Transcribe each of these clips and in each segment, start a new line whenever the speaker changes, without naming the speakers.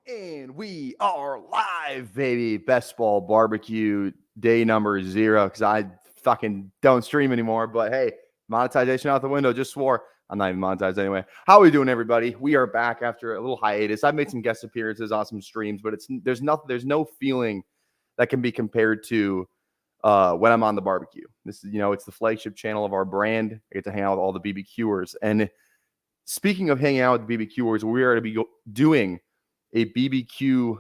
And we are live, baby. Best Ball Barbecue day number 0 because I fucking don't stream anymore. But hey, monetization out the window. Just swore. I'm not even monetized anyway. How are we doing, everybody? We are back after a little hiatus. I've made some guest appearances on some streams, but there's no feeling that can be compared to when I'm on the barbecue. This is, it's the flagship channel of our brand. I get to hang out with all the BBQers. And speaking of hanging out with the BBQers, we are to be doing a BBQers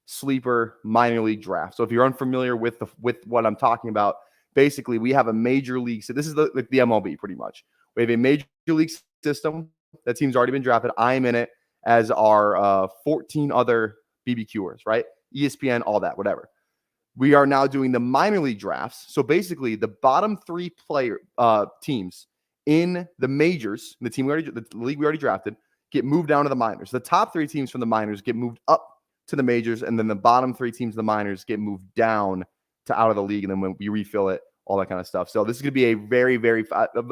sleeper minor league draft. So if you're unfamiliar with what I'm talking about, basically we have a major league. So this is the MLB pretty much. We have a major league system. That team's already been drafted. I am in it, as are 14 other BBQers, right? ESPN, all that, whatever. We are now doing the minor league drafts. So basically the bottom 3 teams in the majors, the league we already drafted, get moved down to the minors. The top 3 teams from the minors get moved up to the majors, and then the bottom 3 teams of the minors get moved down to out of the league, and then when we refill it, all that kind of stuff. So this is going to be a very, very,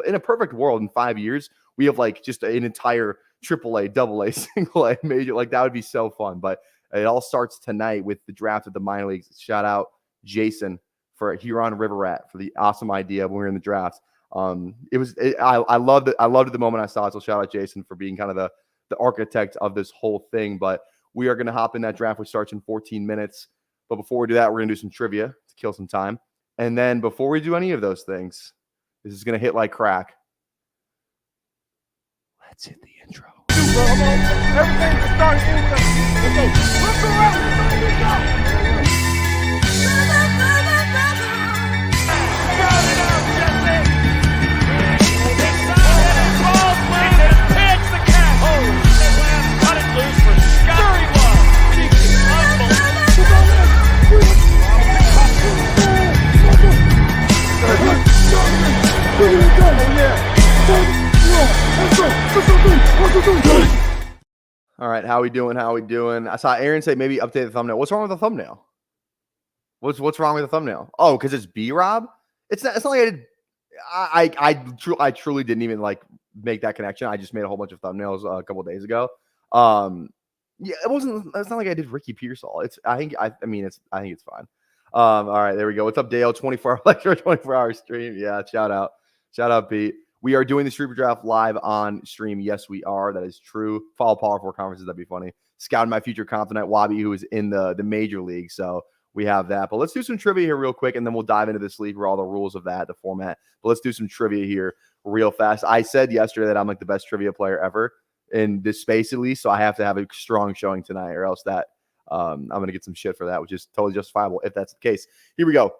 in a perfect world, in 5 years, we have like just an entire AAA, AA, single A major. Like that would be so fun. But it all starts tonight with the draft of the minor leagues. Shout out Jason for Huron River Rat for the awesome idea when we were in the draft. I loved it. I loved it the moment I saw it. So shout out Jason for being kind of the architect of this whole thing. But we are going to hop in that draft, which starts in 14 minutes. But before we do that, we're going to do some trivia to kill some time. And then before we do any of those things, this is going to hit like crack. Let's hit the intro.
Everything to start in with let's go around. Let's go.
All right, how we doing? I saw Aaron say maybe update the thumbnail. What's wrong with the thumbnail? What's wrong with the thumbnail? Oh, because it's B-Rob? It's not like I truly didn't even like make that connection. I just made a whole bunch of thumbnails a couple of days ago. Yeah, it's not like I did Ricky Pearsall. I think it's fine. All right, there we go. What's up, Dale? 24-hour stream. Yeah, shout out, Pete. We are doing the Super Draft live on stream. Yes, we are. That is true. Follow Power 4 conferences. That'd be funny. Scouting my future confidant, Wabi, who is in the major league. So we have that. But let's do some trivia here real quick, and then we'll dive into this league for all the rules of that, the format. But let's do some trivia here real fast. I said yesterday that I'm like the best trivia player ever in this space, at least. So I have to have a strong showing tonight, or else that I'm going to get some shit for that, which is totally justifiable if that's the case. Here we go.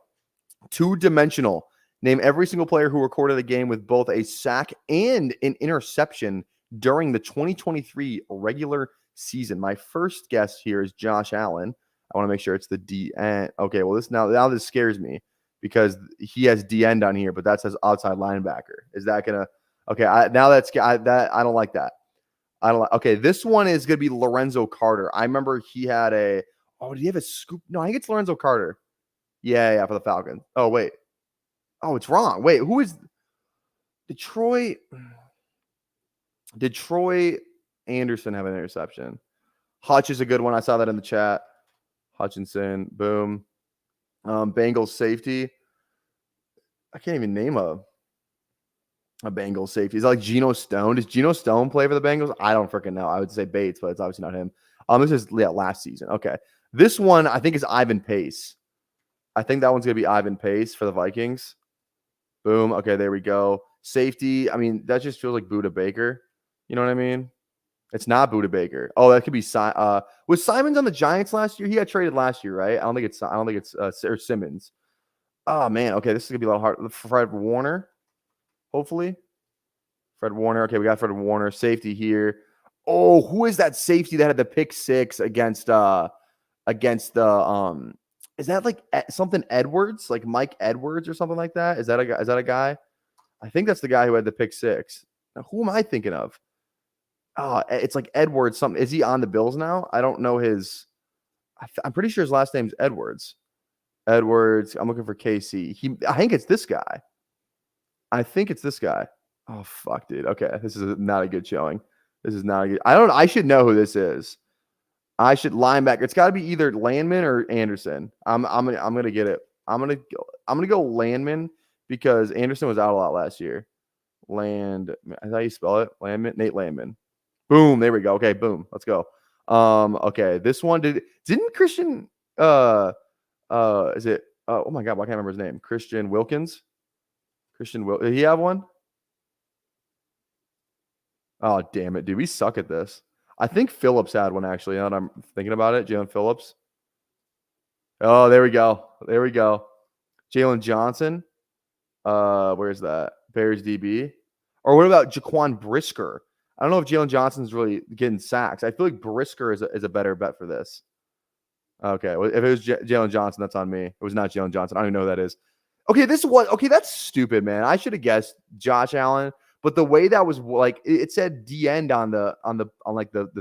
2-dimensional. Name every single player who recorded a game with both a sack and an interception during the 2023 regular season. My first guess here is Josh Allen. I want to make sure it's the DN. Okay, well, now this scares me because he has DN on here, but that says outside linebacker. Is that gonna? Okay, I don't like that. Okay, this one is gonna be Lorenzo Carter. I remember he had a. Oh, did he have a scoop? No, I think it's Lorenzo Carter. Yeah, for the Falcons. Oh wait. Oh, it's wrong. Wait, who is Detroit? Did Troy Anderson have an interception? Hutch is a good one. I saw that in the chat. Hutchinson, boom. Bengals safety. I can't even name a Bengals safety. Is that like Geno Stone? Does Geno Stone play for the Bengals? I don't freaking know. I would say Bates, but it's obviously not him. This is last season. Okay. This one I think is Ivan Pace. I think that one's gonna be Ivan Pace for the Vikings. Boom. Okay, there we go. Safety. I mean, that just feels like Budda Baker. You know what I mean? It's not Budda Baker. Oh, that could be was Simons on the Giants last year? He got traded last year, right? I don't think it's or Simmons. Oh man. Okay, this is gonna be a lot hard. Fred Warner, hopefully. Fred Warner. Okay, we got Fred Warner. Safety here. Oh, who is that safety that had the pick 6 against the is that like something Edwards, like Mike Edwards or something like that? Is that a guy? I think that's the guy who had the pick 6. Now, who am I thinking of? Oh, it's like Edwards. Something. Is he on the Bills now? I don't know his. I'm pretty sure his last name's Edwards. Edwards. I'm looking for KC. I think it's this guy. Oh fuck, dude. Okay, this is not a good showing. This is not a good. I should know who this is. I should linebacker. It's got to be either Landman or Anderson. I'm gonna get it. I'm gonna go Landman because Anderson was out a lot last year. Is how you spell it? Landman, Nate Landman. Boom. There we go. Okay. Boom. Let's go. Okay. This one didn't Christian. Is it? Oh my God. Why can't I remember his name? Christian Wilkins. Did he have one? Oh damn it, dude. We suck at this. I think Phillips had one actually. Now that I'm thinking about it, Jalen Phillips. Oh, there we go. Jalen Johnson. Where's that? Bears DB. Or what about Jaquan Brisker? I don't know if Jalen Johnson's really getting sacks. I feel like Brisker is a better bet for this. Okay, well, if it was Jalen Johnson, that's on me. It was not Jalen Johnson. I don't even know who that is. Okay, that's stupid, man. I should have guessed Josh Allen, but the way that was like it said D end on the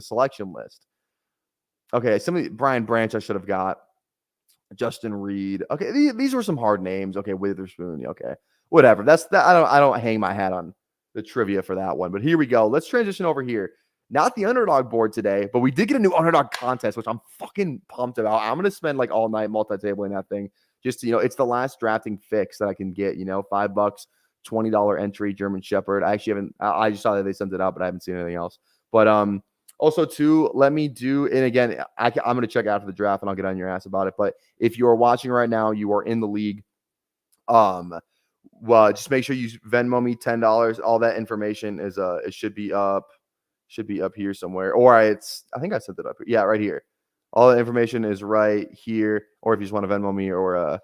selection list. Okay, Brian Branch I should have got. Justin Reed. Okay, these were some hard names. Okay, Witherspoon. Okay, whatever. That's that. I don't hang my hat on the trivia for that one. But here we go. Let's transition over here. Not the underdog board today, but we did get a new underdog contest, which I'm fucking pumped about. I'm gonna spend like all night multi-tabling that thing. Just to, it's the last drafting fix that I can get. $5, $20 entry German Shepherd. I actually haven't. I just saw that they sent it out, but I haven't seen anything else. But also, too, let me do, and again, I'm going to check after the draft, and I'll get on your ass about it. But if you are watching right now, you are in the league. Well, just make sure you Venmo me $10. All that information is it should be up here somewhere. Or I think I sent it up here. Yeah, right here. All the information is right here. Or if you just want to Venmo me or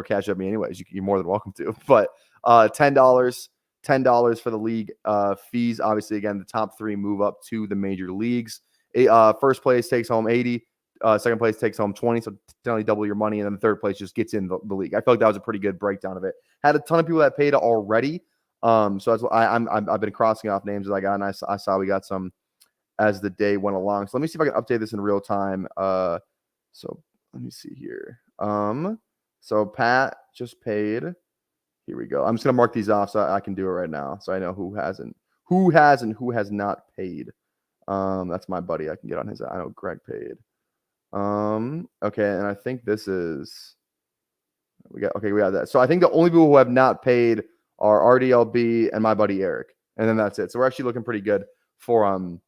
cash up me anyways, you're more than welcome to. But $10 for the league fees. Obviously, again, the top 3 move up to the major leagues. First place takes home 80. Second place takes home 20. So generally double your money. And then the third place just gets in the league. I feel like that was a pretty good breakdown of it. Had a ton of people that paid already. So that's what I've been crossing off names as I got, and I saw we got some as the day went along. So let me see if I can update this in real time. So let me see here. So Pat just paid. Here we go. I'm just gonna mark these off so I can do it right now, so I know who has not paid. That's my buddy. I can get on his. I know Greg paid. Okay, and I think this is. We got that. So I think the only people who have not paid are RDLB and my buddy Eric, and then that's it. So we're actually looking pretty good for on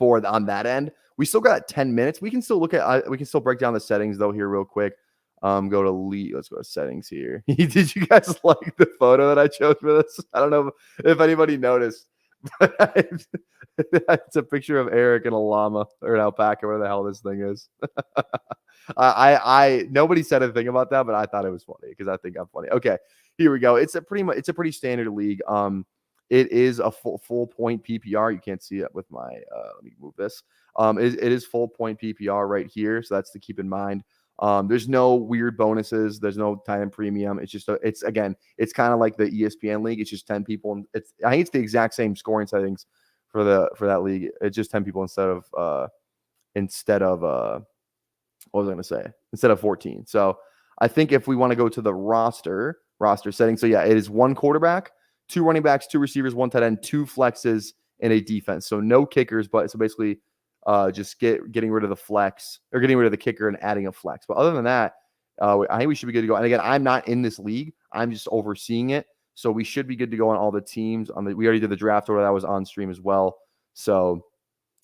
that end. We still got 10 minutes. We can still break down the settings though here real quick. Go to lead. Let's go to settings here. Did you guys like the photo that I chose for this? I don't know if anybody noticed, but it's a picture of Eric and a llama or an alpaca, whatever the hell this thing is. I nobody said a thing about that, but I thought it was funny because I think I'm funny. Okay, here we go. It's a pretty standard league. It is a full point PPR. You can't see it with my. Let me move this. It is full point PPR right here, so that's to keep in mind. There's no weird bonuses. There's no time premium. It's just it's kind of like the ESPN league. It's just 10 people, and I think it's the exact same scoring settings for that league. It's just 10 people instead of what was I going to say? Instead of 14. So I think if we want to go to the roster setting, so yeah, it is 1 quarterback, 2 running backs, 2 receivers, 1 tight end, 2 flexes, and a defense. So no kickers, but so basically just getting rid of the flex or getting rid of the kicker and adding a flex. But other than that, I think we should be good to go. And again, I'm not in this league. I'm just overseeing it. So we should be good to go on all the teams. We already did the draft order. That was on stream as well. So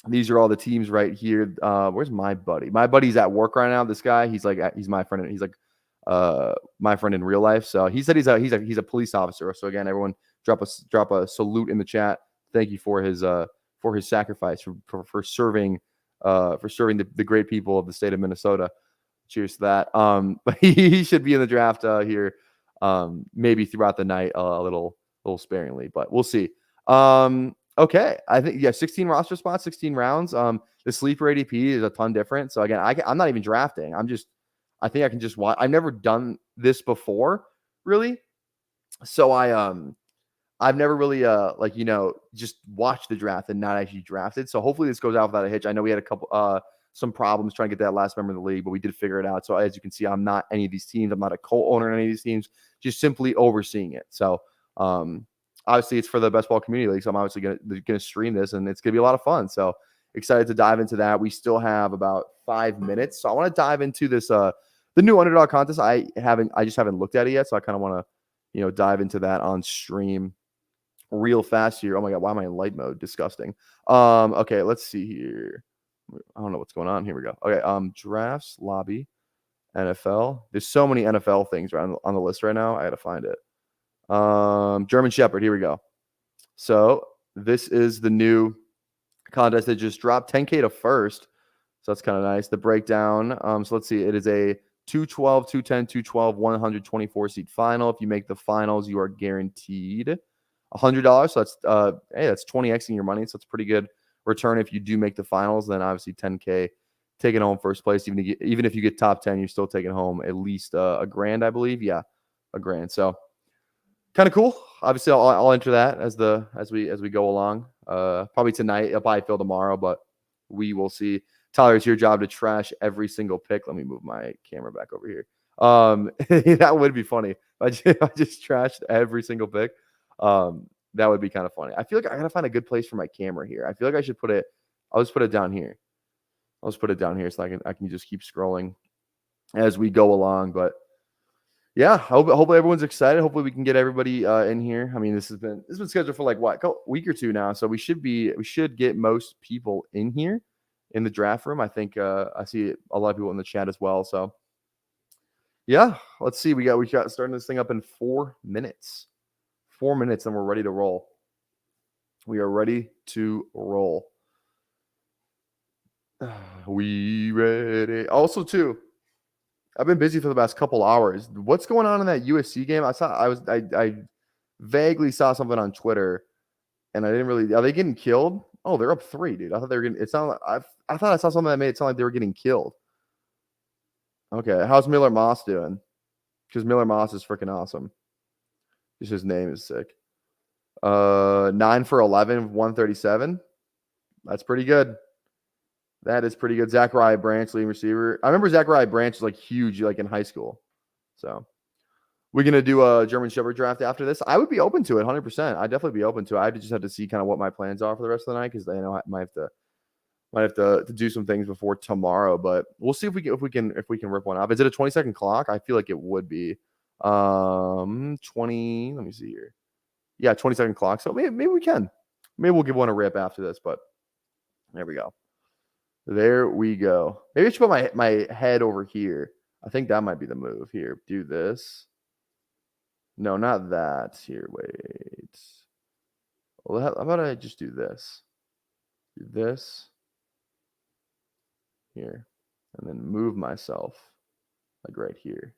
these are all the teams right here. Where's my buddy? My buddy's at work right now. This guy, he's my friend. He's like my friend in real life. So he said he's a police officer. So again, everyone drop a salute in the chat. Thank you for his sacrifice for serving the great people of the state of Minnesota. Cheers to that. But he should be in the draft here maybe throughout the night a little sparingly, but we'll see. Okay, I think 16 roster spots, 16 rounds. The sleeper ADP is a ton different. So again, I'm not even drafting. I think I can just watch. I've never done this before, really. So I've never really just watched the draft and not actually drafted. So hopefully this goes out without a hitch. I know we had a couple some problems trying to get that last member of the league, but we did figure it out. So as you can see, I'm not any of these teams. I'm not a co-owner in any of these teams, just simply overseeing it. So obviously it's for the best ball community league. So I'm obviously going to stream this and it's going to be a lot of fun. So excited to dive into that. We still have about 5 minutes, so I want to dive into this the new underdog contest. I just haven't looked at it yet, so I kind of want to dive into that on stream real fast here. Oh my god, why am I in light mode? Disgusting. Okay, let's see here. I don't know what's going on. Here we go. Okay, drafts, lobby, NFL. There's so many NFL things right on the list right now. I gotta find it. German Shepherd. Here we go. So this is the new contest that just dropped. 10K to first. So that's kind of nice. The breakdown. So let's see. It is a 212, 210, 212, 124 seat final. If you make the finals, you are guaranteed $100. So that's 20xing your money. So it's pretty good return if you do make the finals. Then obviously 10K taking home first place. Even if you get top 10, you're still taking home at least a grand, I believe. Yeah, a grand. So kind of cool. Obviously, I'll enter that as we go along. Probably tonight. It'll probably fill tomorrow, but we will see. Tyler, it's your job to trash every single pick. Let me move my camera back over here. That would be funny. I just trashed every single pick. That would be kind of funny. I feel like I gotta find a good place for my camera here. I feel like I should put it. I'll just put it down here. I'll just put it down here so I can just keep scrolling as we go along. But yeah, hopefully everyone's excited. Hopefully we can get everybody in here. I mean, this has been scheduled for like what, a week or two now, so we should get most people in here in the draft room. I think I see a lot of people in the chat as well. So yeah, let's see. We got starting this thing up in 4 minutes. 4 minutes, and we're ready to roll. We are ready to roll. We ready. Also, too, I've been busy for the past couple hours. What's going on in that USC game? I vaguely saw something on Twitter, and I didn't really. Are they getting killed? Oh, they're up 3, dude. I thought they were getting. It sounded. I thought I saw something that made it sound like they were getting killed. Okay, how's Miller Moss doing? Because Miller Moss is freaking awesome. Just his name is sick. 9 for 11, 137. That's pretty good. That is pretty good. Zachariah Branch, leading receiver. I remember Zachariah Branch was like huge, like in high school. So we're gonna do a German Shepherd draft after this. I would be open to it, 100%. I'd definitely be open to it. I just have to see kind of what my plans are for the rest of the night because I know I might have to do some things before tomorrow. But we'll see if we can rip one off. Is it a 20-second clock? I feel like it would be. 20. Let me see here. Yeah, 20-second clock. So maybe we can. Maybe we'll give one a rip after this. But there we go. There we go. Maybe I should put my head over here. I think that might be the move here. Do this. No, not that. Here, wait. Well, how about I just do this? Do this. Here. And then move myself like right here.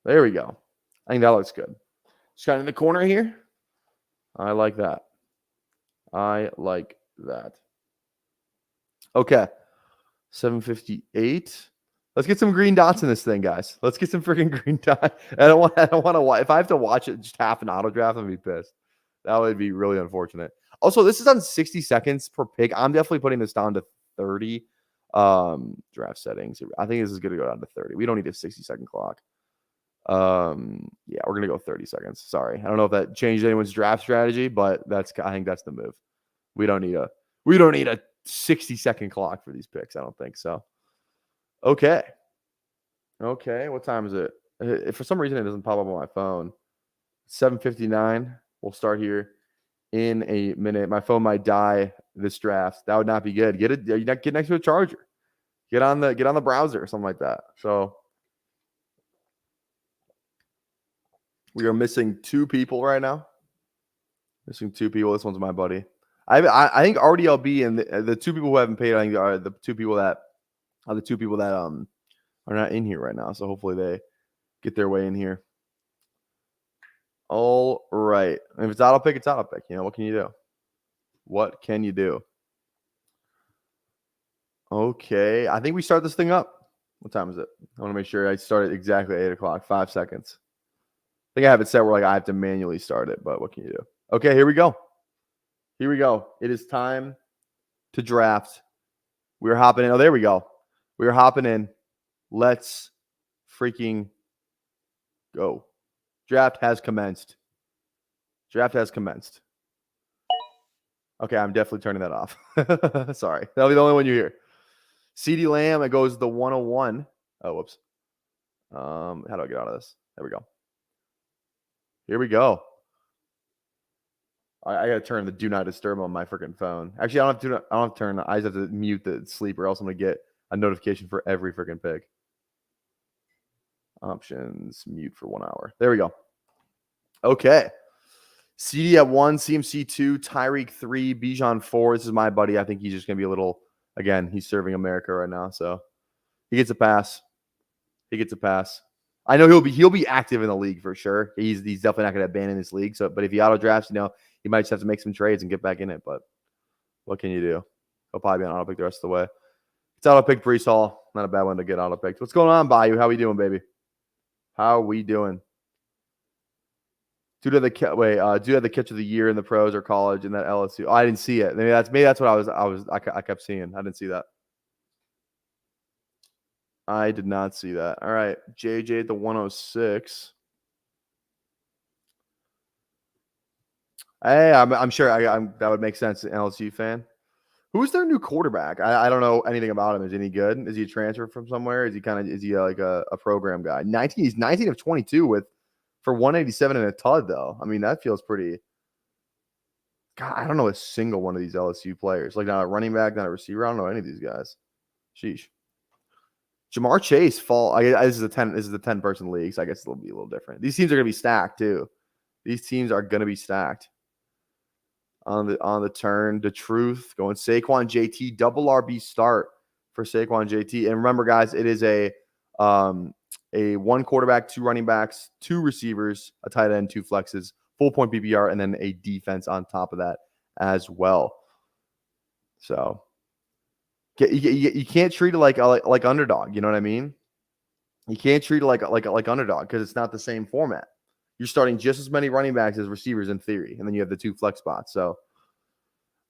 There we go. I think that looks good. Just kind of in the corner here. I like that. I like that. Okay. 758. Let's get some green dots in this thing, guys. Let's get some freaking green dots. I don't want to watch. If I have to watch it just half an auto draft, I'm going to be pissed. That would be really unfortunate. Also, this is on 60 seconds per pick. I'm definitely putting this down to 30. Draft settings. I think this is going to go down to 30. We don't need a 60-second clock. Yeah, we're gonna go 30 seconds. Sorry, I don't know if that changed anyone's draft strategy, but I think that's the move. We don't need a 60-second clock for these picks. I don't think so. Okay, what time is it? If for some reason it doesn't pop up on my phone, 7:59. We'll start here in a minute. My phone might die this draft. That would not be good. Get next to a charger. Get on the browser or something like that. So we are missing 2 people right now. Missing 2 people. This one's my buddy. I think RDLB and the 2 people who haven't paid, I think, are the 2 people that are not in here right now. So hopefully they get their way in here. All right. If it's auto pick, it's auto pick. You know, what can you do? What can you do? Okay. I think we start this thing up. What time is it? I want to make sure I start it exactly at 8 o'clock. 5 seconds. I think I have it set where like I have to manually start it, but what can you do? Okay, here we go. Here we go. It is time to draft. We're hopping in. Oh, there we go. We're hopping in. Let's freaking go. Draft has commenced. Draft has commenced. Okay, I'm definitely turning that off. Sorry. That'll be the only one you hear. CeeDee Lamb, it goes the 101. Oh, whoops. How do I get out of this? There we go. Here we go. I gotta turn the do not disturb on my freaking phone. Actually, I don't have to turn. I just have to mute the sleep, or else I'm gonna get a notification for every freaking pick. Options, mute for 1 hour. There we go. Okay. CD at 1, CMC 2, Tyreek 3, Bijan 4. This is my buddy. I think he's just gonna be a little. Again, he's serving America right now, so he gets a pass. He gets a pass. I know he'll be active in the league for sure. He's definitely not going to abandon this league. So, but if he auto drafts, he might just have to make some trades and get back in it. But what can you do? He'll probably be on auto pick the rest of the way. It's auto pick Brees Hall. Not a bad one to get auto picked. What's going on, Bayou? How we doing, baby? How we doing? Do you have the catch of the year in the pros or college in that LSU? Oh, I didn't see it. Maybe that's what I kept seeing. I didn't see that. I did not see that. All right, JJ at the 106. Hey, I'm sure that would make sense. An LSU fan. Who's their new quarterback? I don't know anything about him. Is he good? Is he a transfer from somewhere? Is he like a program guy? He's 19 of 22 for 187 and a tud though. I mean, that feels pretty. God, I don't know a single one of these LSU players. Like not a running back, not a receiver. I don't know any of these guys. Sheesh. Jamar Chase this is a 10 person league, so I guess it'll be a little different. These teams are gonna be stacked too. These teams are gonna be stacked. On the turn, the truth going Saquon JT, double RB start for Saquon JT. And remember, guys, it is a 1 quarterback, 2 running backs, 2 receivers, a tight end, 2 flexes, full point PPR, and then a defense on top of that as well. So you can't treat it like underdog. You know what I mean? You can't treat it like underdog because it's not the same format. You're starting just as many running backs as receivers in theory, and then you have the 2 flex spots. So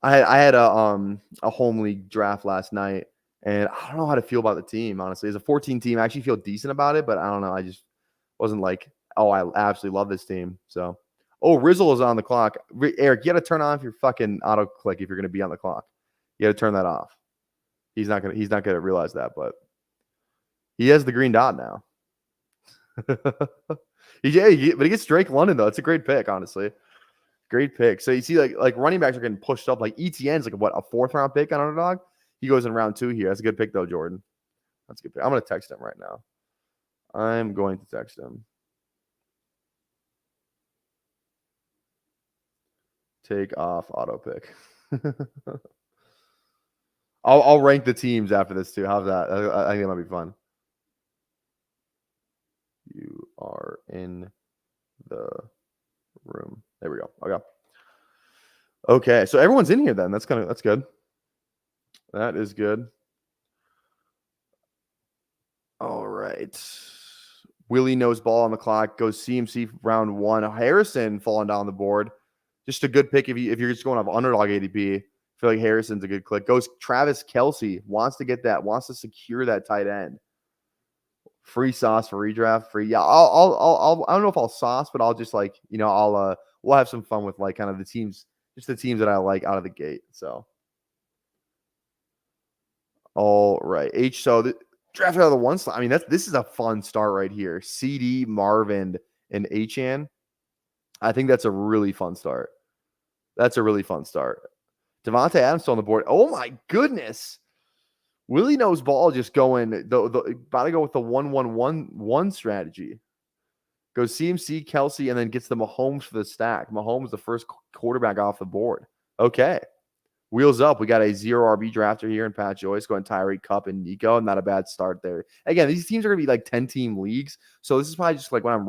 I had a home league draft last night, and I don't know how to feel about the team, honestly. As a 14 team, I actually feel decent about it, but I don't know. I just wasn't like, oh, I absolutely love this team. So, Rizzle is on the clock. Eric, you got to turn off your fucking auto click if you're going to be on the clock. You got to turn that off. He's not gonna realize that, but he has the green dot now. But he gets Drake London though. It's a great pick, honestly. Great pick. So you see, like running backs are getting pushed up. Like ETN's like a 4th round pick on underdog. He goes in round 2 here. That's a good pick though, Jordan. That's a good pick. I'm gonna text him right now. I'm going to text him. Take off auto pick. I'll rank the teams after this too. How's that? I think it might be fun. You are in the room. There we go. Okay. So everyone's in here then. That's good. That is good. All right. Willie knows ball on the clock. Goes CMC round 1. Harrison falling down the board. Just a good pick if you're just going off underdog ADP. I feel like Harrison's a good click. Goes Travis Kelce. Wants to secure that tight end. Free sauce for redraft. Free. Yeah, I don't know if I'll sauce, but I'll just we'll have some fun with like kind of the teams that I like out of the gate. So, all right. So draft out of the 1 slot. I mean, this is a fun start right here. CD, Marvin, and Achan. I think that's a really fun start. Devontae Adams still on the board. Oh my goodness. Willie knows ball just going about to go with the 1-1-1-1 strategy. Goes CMC, Kelce, and then gets the Mahomes for the stack. Mahomes the first quarterback off the board. Okay. Wheels up. We got a 0 RB drafter here in Pat Joyce going Tyreek, Cup, and Nico. Not a bad start there. Again, these teams are gonna be like 10-team leagues. So this is probably just like when I'm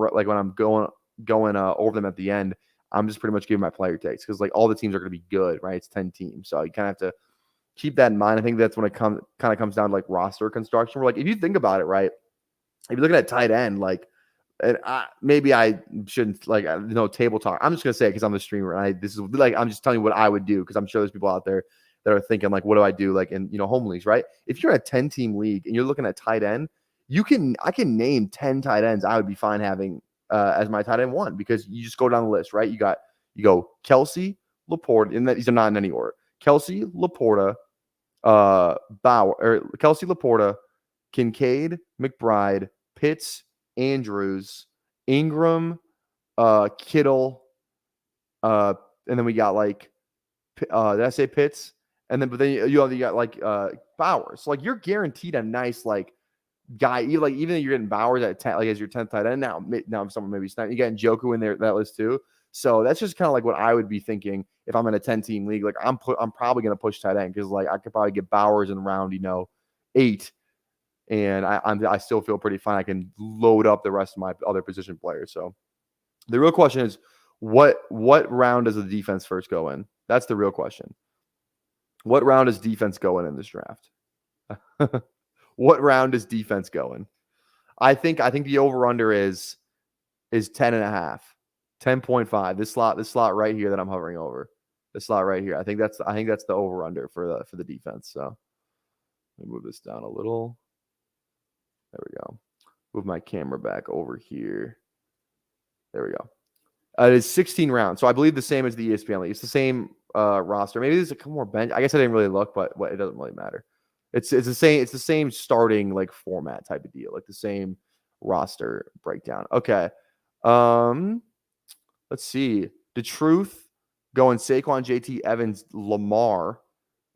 going over them at the end. I'm just pretty much giving my player takes because like all the teams are going to be good, right? It's 10 teams, so you kind of have to keep that in mind. I think that's when it comes down to like roster construction. Where like if you think about it, right? If you're looking at tight end, like, and maybe I shouldn't like table talk. I'm just gonna say it because I'm the streamer. And this is like I'm just telling you what I would do because I'm sure there's people out there that are thinking like, what do I do like in home leagues, right? If you're in a 10-team league and you're looking at tight end, I can name 10 tight ends I would be fine having as my tight end 1 because you just go down the list, right? You go Kelce, Laporta, and that these are not in any order. Kelsey, Laporta, Kelsey, Laporta, Kincaid, McBride, Pitts, Andrews, Ingram, Kittle, and then we got like, did I say Pitts? And then, but then you got like Bowers. So like you're guaranteed a nice like guy. Even though you're getting Bowers at 10, like as your 10th tight end now someone maybe snap. You got Njoku in there that list too. So that's just kind of like what I would be thinking if I'm in a 10-team league. Like I'm probably gonna push tight end because like I could probably get Bowers in round 8, and I still feel pretty fine. I can load up the rest of my other position players. So the real question is what round does the defense first go in? That's the real question. What round does defense go in this draft? What round is defense going? I think the over-under is 10.5. 10.5. This slot right here that I'm hovering over. This slot right here. I think that's the over-under for the defense. So let me move this down a little. There we go. Move my camera back over here. There we go. It is 16 rounds. So I believe the same as the ESPN league. It's the same roster. Maybe there's a couple more bench. I guess I didn't really look, but it doesn't really matter. It's the same starting like format type of deal, like the same roster breakdown. Okay. Let's see. The Truth going Saquon, JT, Evans, Lamar.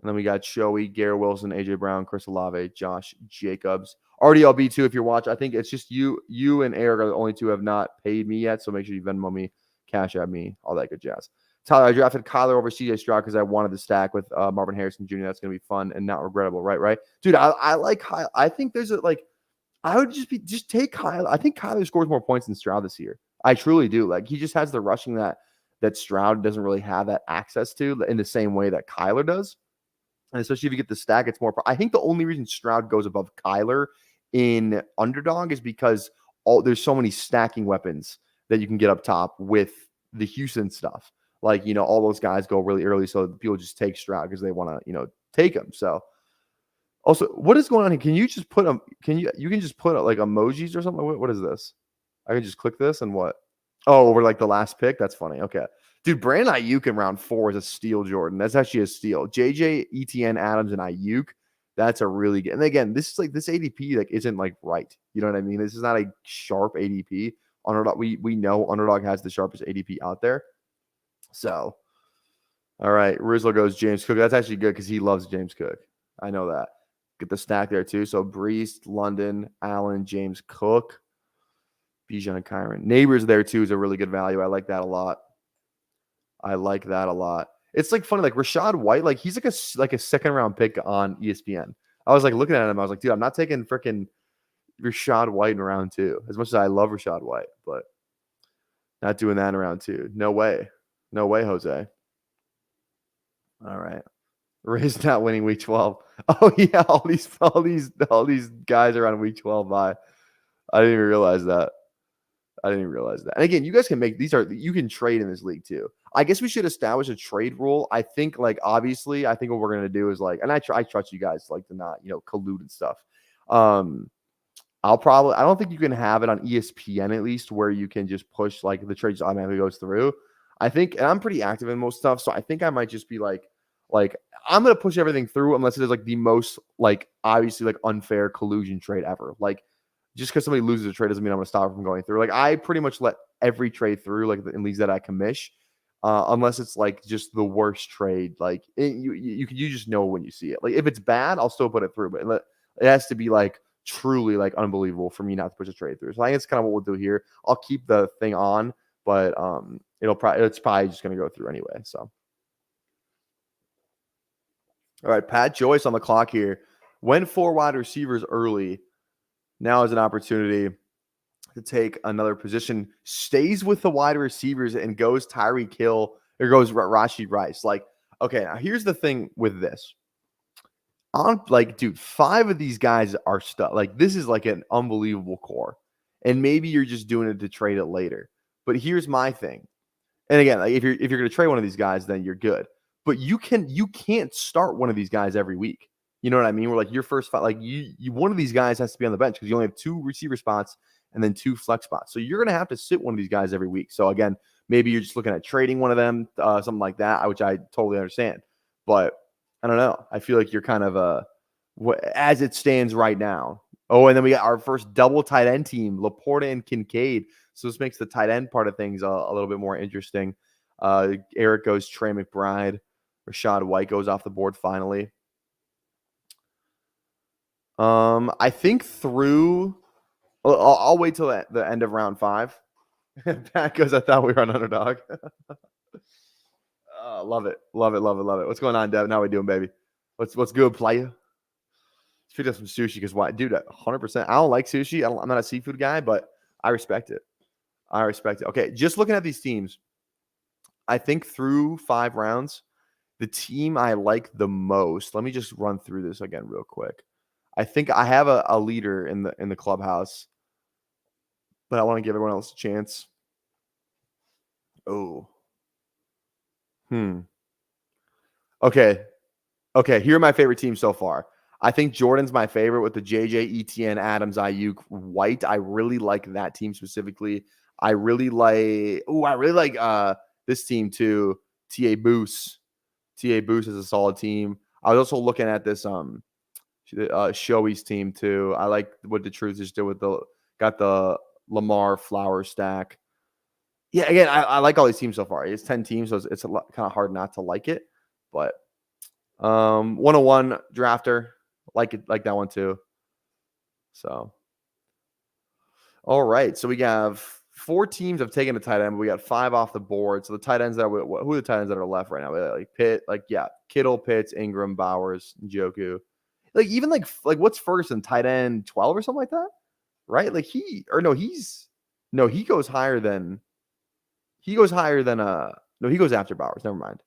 And then we got Shoei, Garrett Wilson, AJ Brown, Chris Olave, Josh Jacobs. RDLB too, if you're watching. I think it's just you and Eric are the only two who have not paid me yet. So make sure you Venmo me, Cash App me, all that good jazz. Tyler, I drafted Kyler over CJ Stroud because I wanted to stack with Marvin Harrison Jr. That's going to be fun and not regrettable, right? Dude, I like Kyler. I think there's I would just take Kyler. I think Kyler scores more points than Stroud this year. I truly do. Like he just has the rushing that Stroud doesn't really have that access to in the same way that Kyler does. And especially if you get the stack, it's more. I think the only reason Stroud goes above Kyler in underdog is because there's so many stacking weapons that you can get up top with the Houston stuff. Like, all those guys go really early, so people just take Stroud because they want to, take him. So, also, what is going on here? Can you just put them? You can just put like emojis or something? What is this? I can just click this and what? Oh, over like the last pick. That's funny. Okay, dude, Brandon Ayuk in round 4 is a steal. Jordan, that's actually a steal. JJ, ETN, Adams, and Ayuk. That's a really good. And again, this ADP isn't right. You know what I mean? This is not a sharp ADP. Underdog. We know Underdog has the sharpest ADP out there. So, all right, Rizzo goes James Cook. That's actually good because he loves James Cook. I know that. Get the stack there too. So Brees, London, Allen, James Cook, Bijan, and Kyron. Neighbors there too is a really good value. I like that a lot. It's funny, Rachaad White, he's like a second round pick on ESPN. I was looking at him. I was like, dude, I'm not taking freaking Rachaad White in round 2. As much as I love Rachaad White, but not doing that in round 2. No way. No way, Jose. All right. Ray's not winning week 12. Oh yeah, all these guys are on week 12 bye. I didn't even realize that. And again, you guys can make you can trade in this league too. I guess we should establish a trade rule. I think obviously, I think what we're gonna do is and I trust you guys to not collude and stuff. I don't think you can have it on ESPN at least where you can just push the trades automatically goes through. I think, and I'm pretty active in most stuff, so I think I might just be like I'm gonna push everything through unless it is the most obviously unfair collusion trade ever. Just because somebody loses a trade doesn't mean I'm gonna stop it from going through. I pretty much let every trade through in leagues that I commish, unless it's just the worst trade. You just know when you see it. If it's bad, I'll still put it through, but it has to be truly unbelievable for me not to push a trade through. So I think it's kind of what we'll do here. I'll keep the thing on, but it's probably just gonna go through anyway. So, all right, Pat Joyce on the clock here. Went 4 wide receivers early. Now is an opportunity to take another position. Stays with the wide receivers and goes Tyreek Hill or goes Rashid Rice. Okay, now here's the thing with this. Dude, 5 of these guys are stuck. This is an unbelievable core. And maybe you're just doing it to trade it later. But here's my thing. And again, if you're going to trade one of these guys, then you're good. But you can't start one of these guys every week. You know what I mean? Where your first 5, one of these guys has to be on the bench because you only have 2 receiver spots and then 2 flex spots. So you're going to have to sit one of these guys every week. So again, Maybe you're just looking at trading one of them, something like that, which I totally understand. But I don't know. I feel like you're kind of as it stands right now. Oh, and then we got our first double tight end team, Laporta and Kincaid. So this makes the tight end part of things a little bit more interesting. Eric goes Trey McBride. Rashad White goes off the board finally. I think through. I'll wait till the end of round 5. Pat goes, I thought we were an underdog. Love it. Love it. Love it. Love it. What's going on, Devin? How we doing, baby? What's good, player? Let's pick up some sushi because why? Dude, 100%. I don't like sushi. I'm not a seafood guy, but I respect it. I respect it. Okay, just looking at these teams, I think through 5 rounds, the team I like the most. Let me just run through this again real quick. I think I have a leader in the clubhouse, but I want to give everyone else a chance. Oh. Okay. Here are my favorite teams so far. I think Jordan's my favorite with the JJ, ETN, Adams, Ayuk, White. I really like that team specifically. I really like this team too. TA Boost. TA Boost is a solid team. I was also looking at this Shoei's team too. I like what the Truth just did with got the Lamar Flower stack. Yeah, again, I like all these teams so far. It's 10 teams, so it's kind of hard not to like it. But 101 drafter, like that one too. So, all right. So we have 4 teams have taken a tight end, but we got 5 off the board. So the tight ends who are the tight ends that are left right now? Like Pitt, Kittle, Pitts, Ingram, Bowers, Njoku. Like even like what's Ferguson, tight end 12 or something like that, right? Like he goes higher than. He goes after Bowers. Never mind.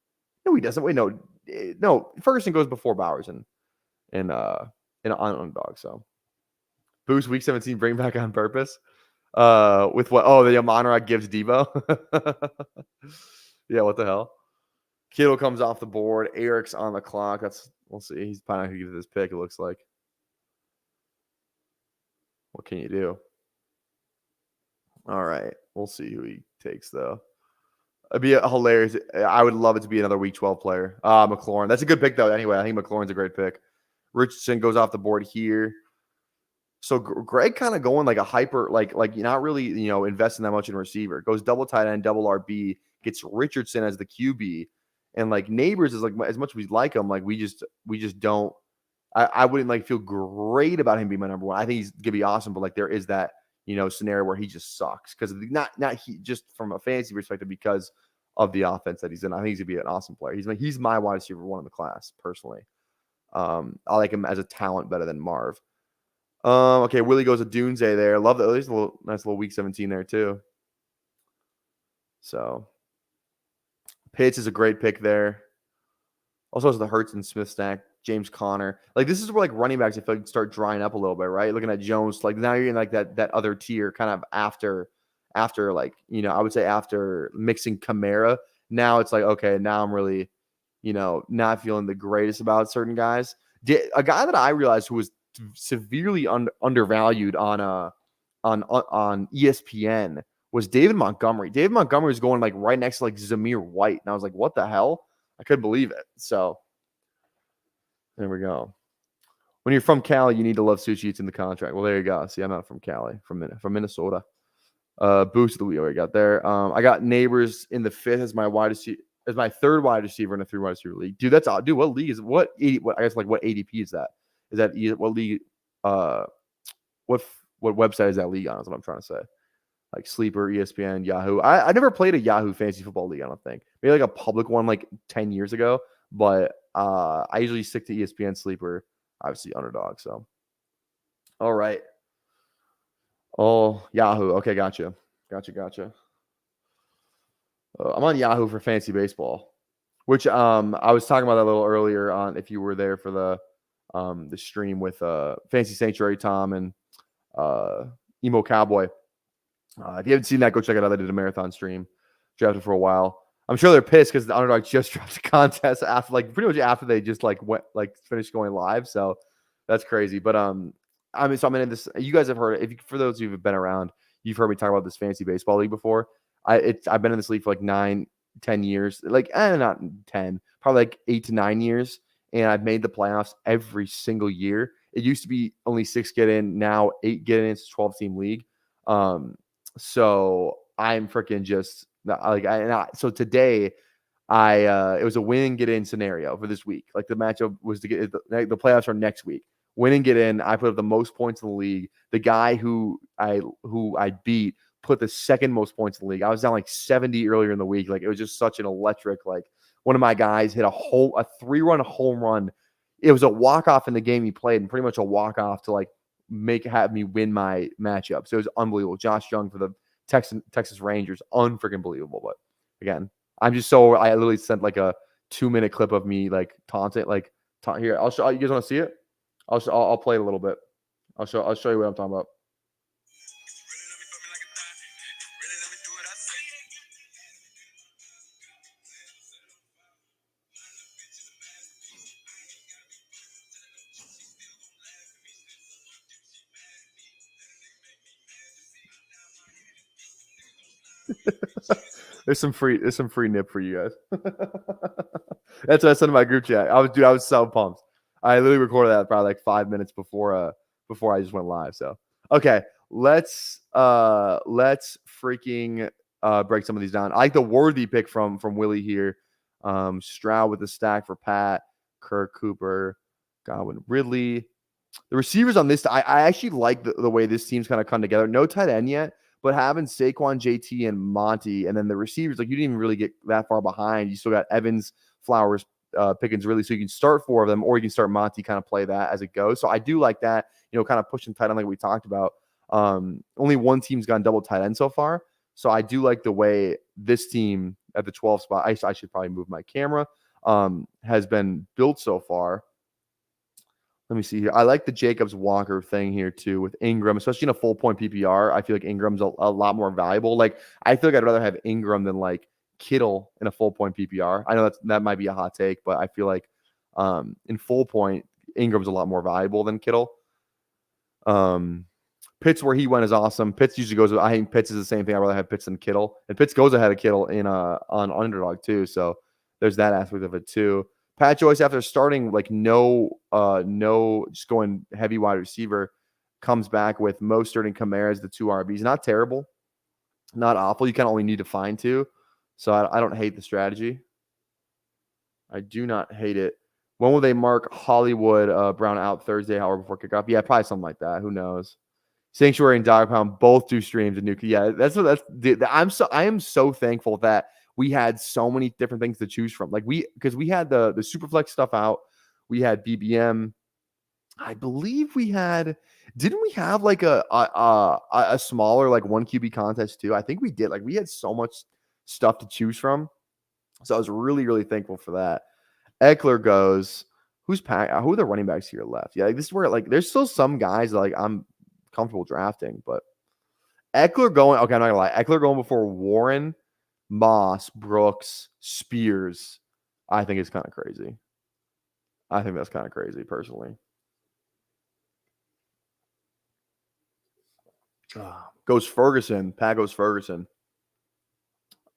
No, he doesn't. Wait, no. Ferguson goes before Bowers in underdog. So Boost week 17, bring back on purpose. With what? Oh, the Amon-Ra gives Debo. Yeah, what the hell? Kittle comes off the board. Eric's on the clock. We'll see. He's probably not gonna give this pick. It looks like. What can you do? All right, we'll see who he takes though. It'd be hilarious. I would love it to be another week 12 player. McLaurin. That's a good pick though. Anyway, I think McLaurin's a great pick. Richardson goes off the board here. So Greg kind of going like a hyper, like you're not really, investing that much in receiver. Goes double tight end, double RB, gets Richardson as the QB. And like Neighbors is like, as much as we like him, like we just don't, I wouldn't feel great about him being my number 1. I think he's gonna be awesome, but like there is that, scenario where he just sucks because not he just from a fantasy perspective because of the offense that he's in. I think he's gonna be an awesome player. He's my wide receiver 1 in the class personally. I like him as a talent better than Marv. Okay, Willie goes to Dunze there. Love that. There's a nice little week 17 there too. So Pitts is a great pick there. Also has the Hurts and Smith stack. James Conner. Like this is where running backs I feel like start drying up a little bit, right? Looking at Jones, now you're in that other tier kind of after I would say after mixing Kamara. Now it's like, okay, now I'm really, not feeling the greatest about certain guys. A guy that I realized who was severely undervalued on ESPN was David Montgomery. David Montgomery was going right next to Zamir White. And I was like, what the hell? I couldn't believe it. So there we go. When you're from Cali, you need to love sushi. It's in the contract. Well, there you go. See, I'm not from Cali, from Minnesota. Boost of the wheel we got there. I got Neighbors in the 5th as my my 3rd wide receiver in a 3 wide receiver league. Dude, that's odd. Dude, what league is what ADP is that? Is that what league? What website is that league on? Is what I'm trying to say. Like Sleeper, ESPN, Yahoo. I never played a Yahoo fantasy football league. I don't think maybe a public one 10 years ago. But I usually stick to ESPN, Sleeper, obviously underdog. So, all right. Oh, Yahoo. Okay, gotcha. I'm on Yahoo for fantasy baseball, which I was talking about that a little earlier on. If you were there for the stream with Fantasy Sanctuary Tom and Emo Cowboy. If you haven't seen that, go check it out. I did a marathon stream, drafted for a while. I'm sure they're pissed because the underdog just dropped a contest after pretty much after they just went finished going live. So that's crazy. But I'm in this. You guys have heard it. For those of you who've been around, you've heard me talk about this fantasy baseball league before. I've been in this league for like 9-10 years, like not 10, probably like 8 to 9 years, and I've made the playoffs every single year. It used to be only 6 get in, now 8 get in. It's a 12-team league. So I'm freaking just like so today it was a win and get in scenario for this week. Like the matchup was to get the playoffs are next week. Win and get in. I put up the most points in the league. The guy who I beat put the second most points in the league. I was down like 70 earlier in the week. Like it was just such an electric. Like one of my guys hit a 3-run home run. It was a walk-off in the game he played, and pretty much a walk-off to like have me win my matchup. So it was unbelievable. Josh Young for the Texas Rangers, unfreaking believable. But again, I literally sent like a 2-minute clip of me like taunting, here. I'll show you guys. Want to see it? I'll play it a little bit. I'll show you what I'm talking about. There's some free nip for you guys. That's what I sent in my group chat. I was so pumped. I literally recorded that probably like 5 minutes before I just went live. So okay, let's freaking break some of these down. I like the worthy pick from Willie here. Stroud with the stack for Pat, Kirk, Cooper, Godwin, Ridley. The receivers on this, I actually like the way this team's kind of come together. No tight end yet, but having Saquon, JT, and Monty, and then the receivers, like you didn't even really get that far behind. You still got Evans, Flowers, Pickens, really. So you can start 4 of them, or you can start Monty, kind of play that as it goes. So I do like that, kind of pushing tight end like we talked about. Only one team's gone double tight end so far. So I do like the way this team at the 12th spot, I should probably move my camera, has been built so far. Let me see here. I like the Jacobs Walker thing here too with Ingram, especially in a full point PPR. I feel like Ingram's a lot more valuable. Like I feel like I'd rather have Ingram than like Kittle in a full point PPR. I know that might be a hot take, but I feel like in full point, Ingram's a lot more valuable than Kittle. Pitts where he went is awesome. Pitts usually goes. I think Pitts is the same thing. I'd rather have Pitts than Kittle, and Pitts goes ahead of Kittle on underdog too. So there's that aspect of it too. Pat Joyce, after starting like no, just going heavy wide receiver, comes back with Mostert and Kamara as the 2 RBs. Not terrible, not awful. You kind of only need to find 2. So I don't hate the strategy. I do not hate it. When will they mark Hollywood Brown out Thursday, however, before kickoff? Yeah, probably something like that. Who knows? Sanctuary and Dog Pound both do streams and new. Yeah, I am so thankful that we had so many different things to choose from. Like because we had the Superflex stuff out. We had BBM. I believe didn't we have like a smaller like 1 QB contest too? I think we did. Like we had so much stuff to choose from. So I was really, really thankful for that. Eckler goes. Who are the running backs here left? Yeah, like this is where like there's still some guys that, like I'm comfortable drafting, but Eckler going. Okay, I'm not gonna lie. Eckler going before Warren, Moss, Brooks, Spears, I think it's kind of crazy. I think that's kind of crazy, personally. Goes Ferguson. Pat goes Ferguson.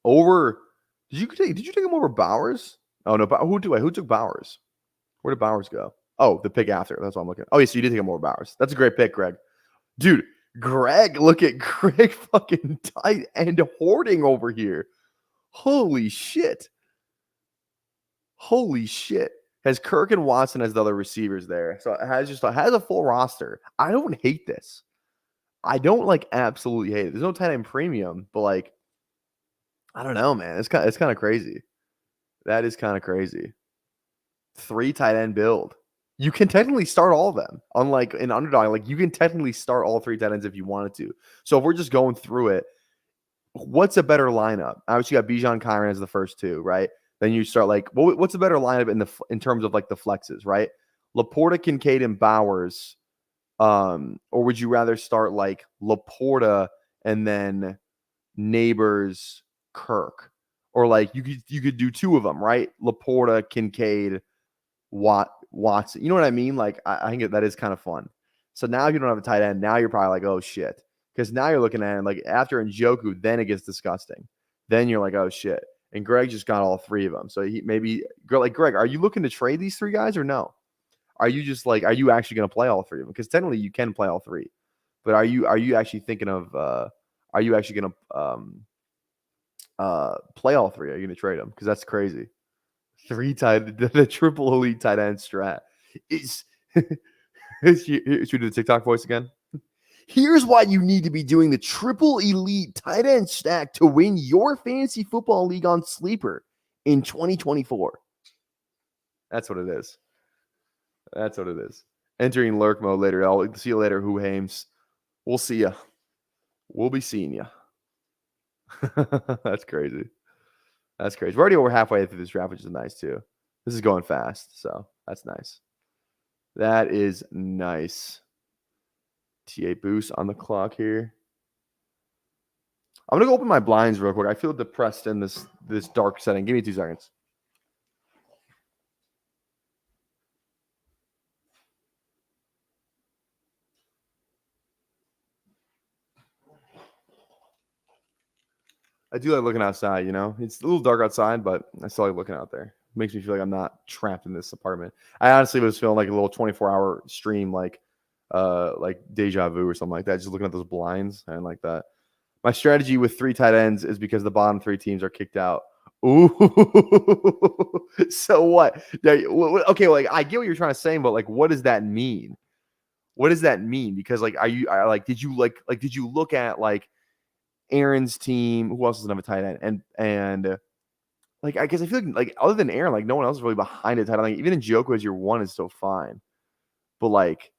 Over. Did you take him over Bowers? Oh no, who took Bowers? Where did Bowers go? Oh, the pick after. That's what I'm looking at. Oh, yeah, so you did take him over Bowers. That's a great pick, Greg. Dude, Greg, look at Greg fucking tight end hoarding over here. Holy shit. Has Kirk and Watson as the other receivers there. So it has a full roster. I don't hate this. I don't like absolutely hate it. There's no tight end premium, but like, I don't know, man. It's kind of crazy. That is kind of crazy. 3 tight end build. You can technically start all of them. Unlike in underdog, like you can technically start all 3 tight ends if you wanted to. So if we're just going through it, what's a better lineup? Obviously, you got Bijan, Kyron as the first 2, right? Then you start like, what's a better lineup in terms of like the flexes, right? Laporta, Kincaid, and Bowers. Or would you rather start like Laporta and then Neighbors, Kirk? Or like you could do 2 of them, right? Laporta, Kincaid, Watson. You know what I mean? Like I think that is kind of fun. So now if you don't have a tight end, now you're probably like, oh shit. Because now you're looking at it like after Njoku, then it gets disgusting. then you're like, oh shit. And Greg just got all 3 of them. So he maybe like Greg, are you looking to trade these 3 guys or no? Are you just like, are you actually going to play all 3 of them? Because technically you can play all 3, but are you actually thinking of are you actually going to play all 3? Are you going to trade them? Because that's crazy. 3 tight, the triple elite tight end strat is. Should we do the TikTok voice again? Here's why you need to be doing the triple elite tight end stack to win your fantasy football league on Sleeper in 2024. That's what it is. That's what it is. Entering lurk mode later. I'll see you later, Who Hames. We'll see ya. We'll be seeing ya. That's crazy. That's crazy. We're already over halfway through this draft, which is nice too. This is going fast, so that's nice. That is nice. TA boost on the clock here. I'm gonna go open my blinds real quick. I feel depressed in this dark setting. Give me 2 seconds. I do like looking outside, you know? It's a little dark outside, but I still like looking out there. It makes me feel like I'm not trapped in this apartment. I honestly was feeling like a little 24-hour stream, like deja vu or something like that. Just looking at those blinds and like that. My strategy with 3 tight ends is because the bottom 3 teams are kicked out. Ooh. So what? Okay, like I get what you're trying to say, but like, what does that mean? What does that mean? Because like, did you look at like Aaron's team? Who else doesn't have a tight end? And like, I guess I feel like other than Aaron, like no one else is really behind it tight end. Like even in Njoku as your 1 is still fine, but like,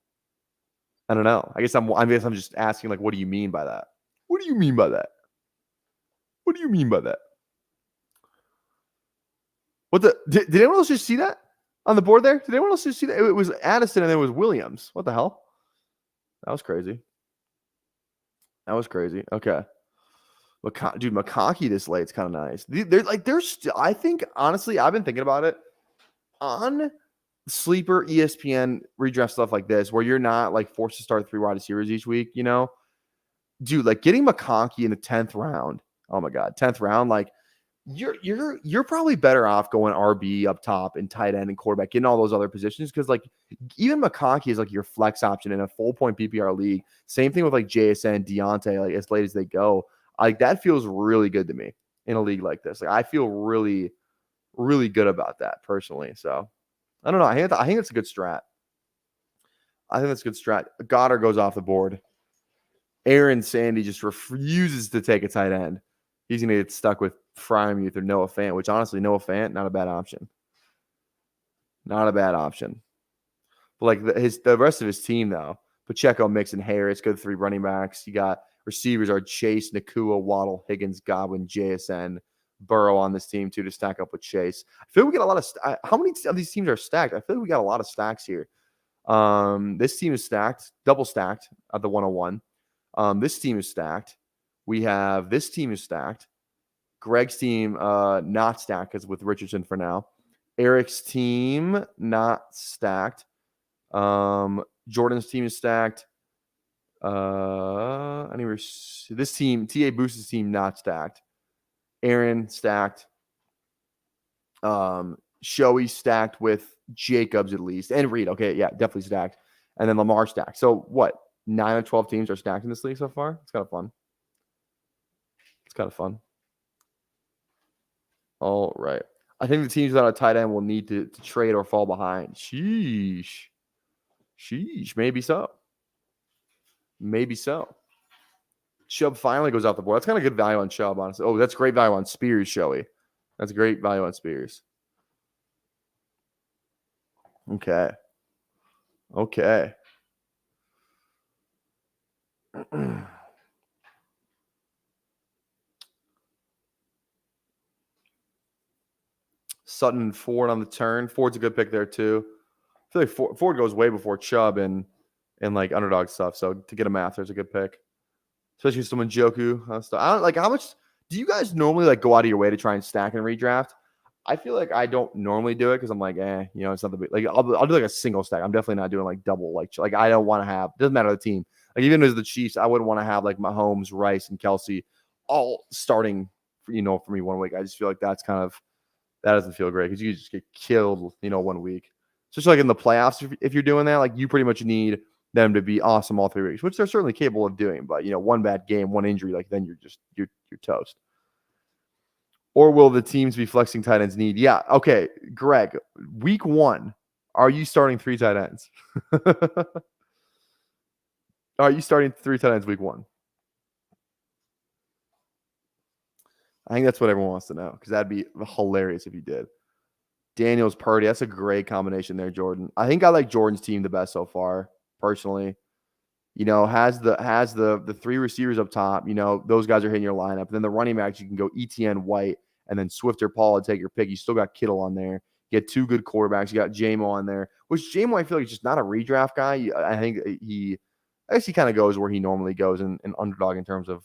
I don't know. I guess I'm just asking, like, what do you mean by that? What do you mean by that? What do you mean by that? Did anyone else just see that on the board there? Did anyone else just see that? It was Addison and then it was Williams. What the hell? That was crazy. That was crazy. Okay. Dude, McConkey this late. It's kind of nice. I think, honestly, I've been thinking about it on Sleeper, ESPN, redraft stuff like this, where you're not like forced to start 3 wide receivers each week, you know? Dude, like getting McConkey in the 10th round. Oh my God, 10th round. Like you're probably better off going RB up top and tight end and quarterback, getting all those other positions. Cause like even McConkey is like your flex option in a full point PPR league. Same thing with like JSN, Deontay, like as late as they go. Like that feels really good to me in a league like this. Like I feel really, really good about that personally. So I don't know. I think it's a good strat. I think that's a good strat. Goddard goes off the board. Aaron Sandy just refuses to take a tight end. He's going to get stuck with Frymuth or Noah Fant, which honestly, Noah Fant, not a bad option. Not a bad option. But like the rest of his team, though, Pacheco, Mixon, Harris, go to 3 running backs. You got receivers are Chase, Nakua, Waddle, Higgins, Godwin, JSN, Burrow on this team, too, to stack up with Chase. I feel we get a lot of how many of these teams are stacked? I feel like we got a lot of stacks here. This team is stacked, double stacked at the 101. This team is stacked. This team is stacked. Greg's team not stacked because with Richardson for now. Eric's team not stacked. Jordan's team is stacked. This team, TA Boost's team not stacked. Aaron stacked. Shoei stacked with Jacobs at least. And Reed. Okay, yeah, definitely stacked. And then Lamar stacked. So what? 9 of 12 teams are stacked in this league so far. It's kind of fun. It's kind of fun. All right. I think the teams without a tight end will need to trade or fall behind. Sheesh. Maybe so. Maybe so. Chubb finally goes off the board. That's kind of good value on Chubb, honestly. Oh, that's great value on Spears, Shoei. That's great value on Spears. Okay. Sutton and Ford on the turn. Ford's a good pick there too. I feel like Ford goes way before Chubb and like underdog stuff. So to get him after is a good pick, especially with someone Njoku stuff. I don't like how much. Do you guys normally like go out of your way to try and stack and redraft? I feel like I don't normally do it because I'm like, it's not the big. Like I'll do like a single stack. I'm definitely not doing like double. Like I don't want to have. Doesn't matter the team. Like even as the Chiefs, I wouldn't want to have like Mahomes, Rice, and Kelsey all starting for me 1 week. I just feel like that doesn't feel great because you just get killed, 1 week. Especially like in the playoffs, if you're doing that, like you pretty much need them to be awesome all 3 weeks, which they're certainly capable of doing. But one bad game, one injury, like then you're toast. Or will the teams be flexing tight ends need? Yeah. Okay, Greg. Week 1, are you starting 3 tight ends? Are you starting 3 tight ends week 1? I think that's what everyone wants to know because that'd be hilarious if you did. Daniels, Purdy, that's a great combination there, Jordan. I think I like Jordan's team the best so far, personally. Has the 3 receivers up top. Those guys are hitting your lineup. And then the running backs, you can go ETN, White, and then Swift or Paul and take your pick. You still got Kittle on there. You get 2 good quarterbacks. You got J-Mo on there, which J-Mo I feel like is just not a redraft guy. I think I guess he kind of goes where he normally goes in underdog in terms of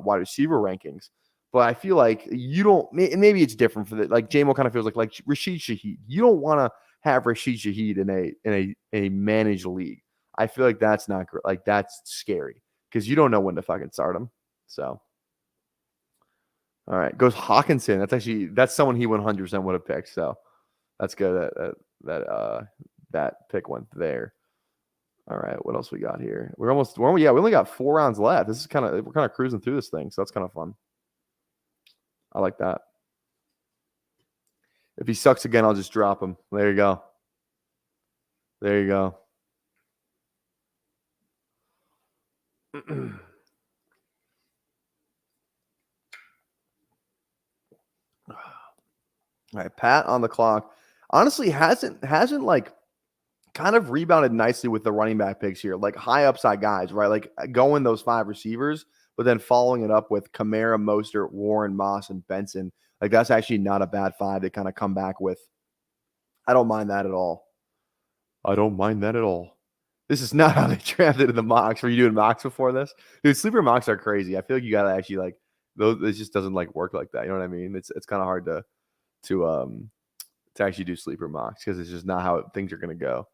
wide receiver rankings. But I feel like you don't – maybe it's different for like J-Mo kind of feels like Rashid Shaheed. You don't want to have Rashid Shaheed in a managed league. I feel like that's not – like that's scary because you don't know when to fucking start him. So – all right, goes Hawkinson. That's someone he 100% would have picked. So that's good. That pick went there. All right, what else we got here? We only got 4 rounds left. We're kind of cruising through this thing, so that's kind of fun. I like that. If he sucks again, I'll just drop him. There you go. There you go. All right, Pat on the clock. Honestly, hasn't like kind of rebounded nicely with the running back picks here, like high upside guys, right? Like going those 5 receivers, but then following it up with Kamara, Mostert, Warren, Moss, and Benson. Like that's actually not a bad 5 to kind of come back with. I don't mind that at all. This is not how they drafted in the mocks. Were you doing mocks before this? Dude, sleeper mocks are crazy. I feel like you gotta actually like those. It just doesn't like work like that. You know what I mean? It's kind of hard to actually do sleeper mocks because it's just not how things are gonna go.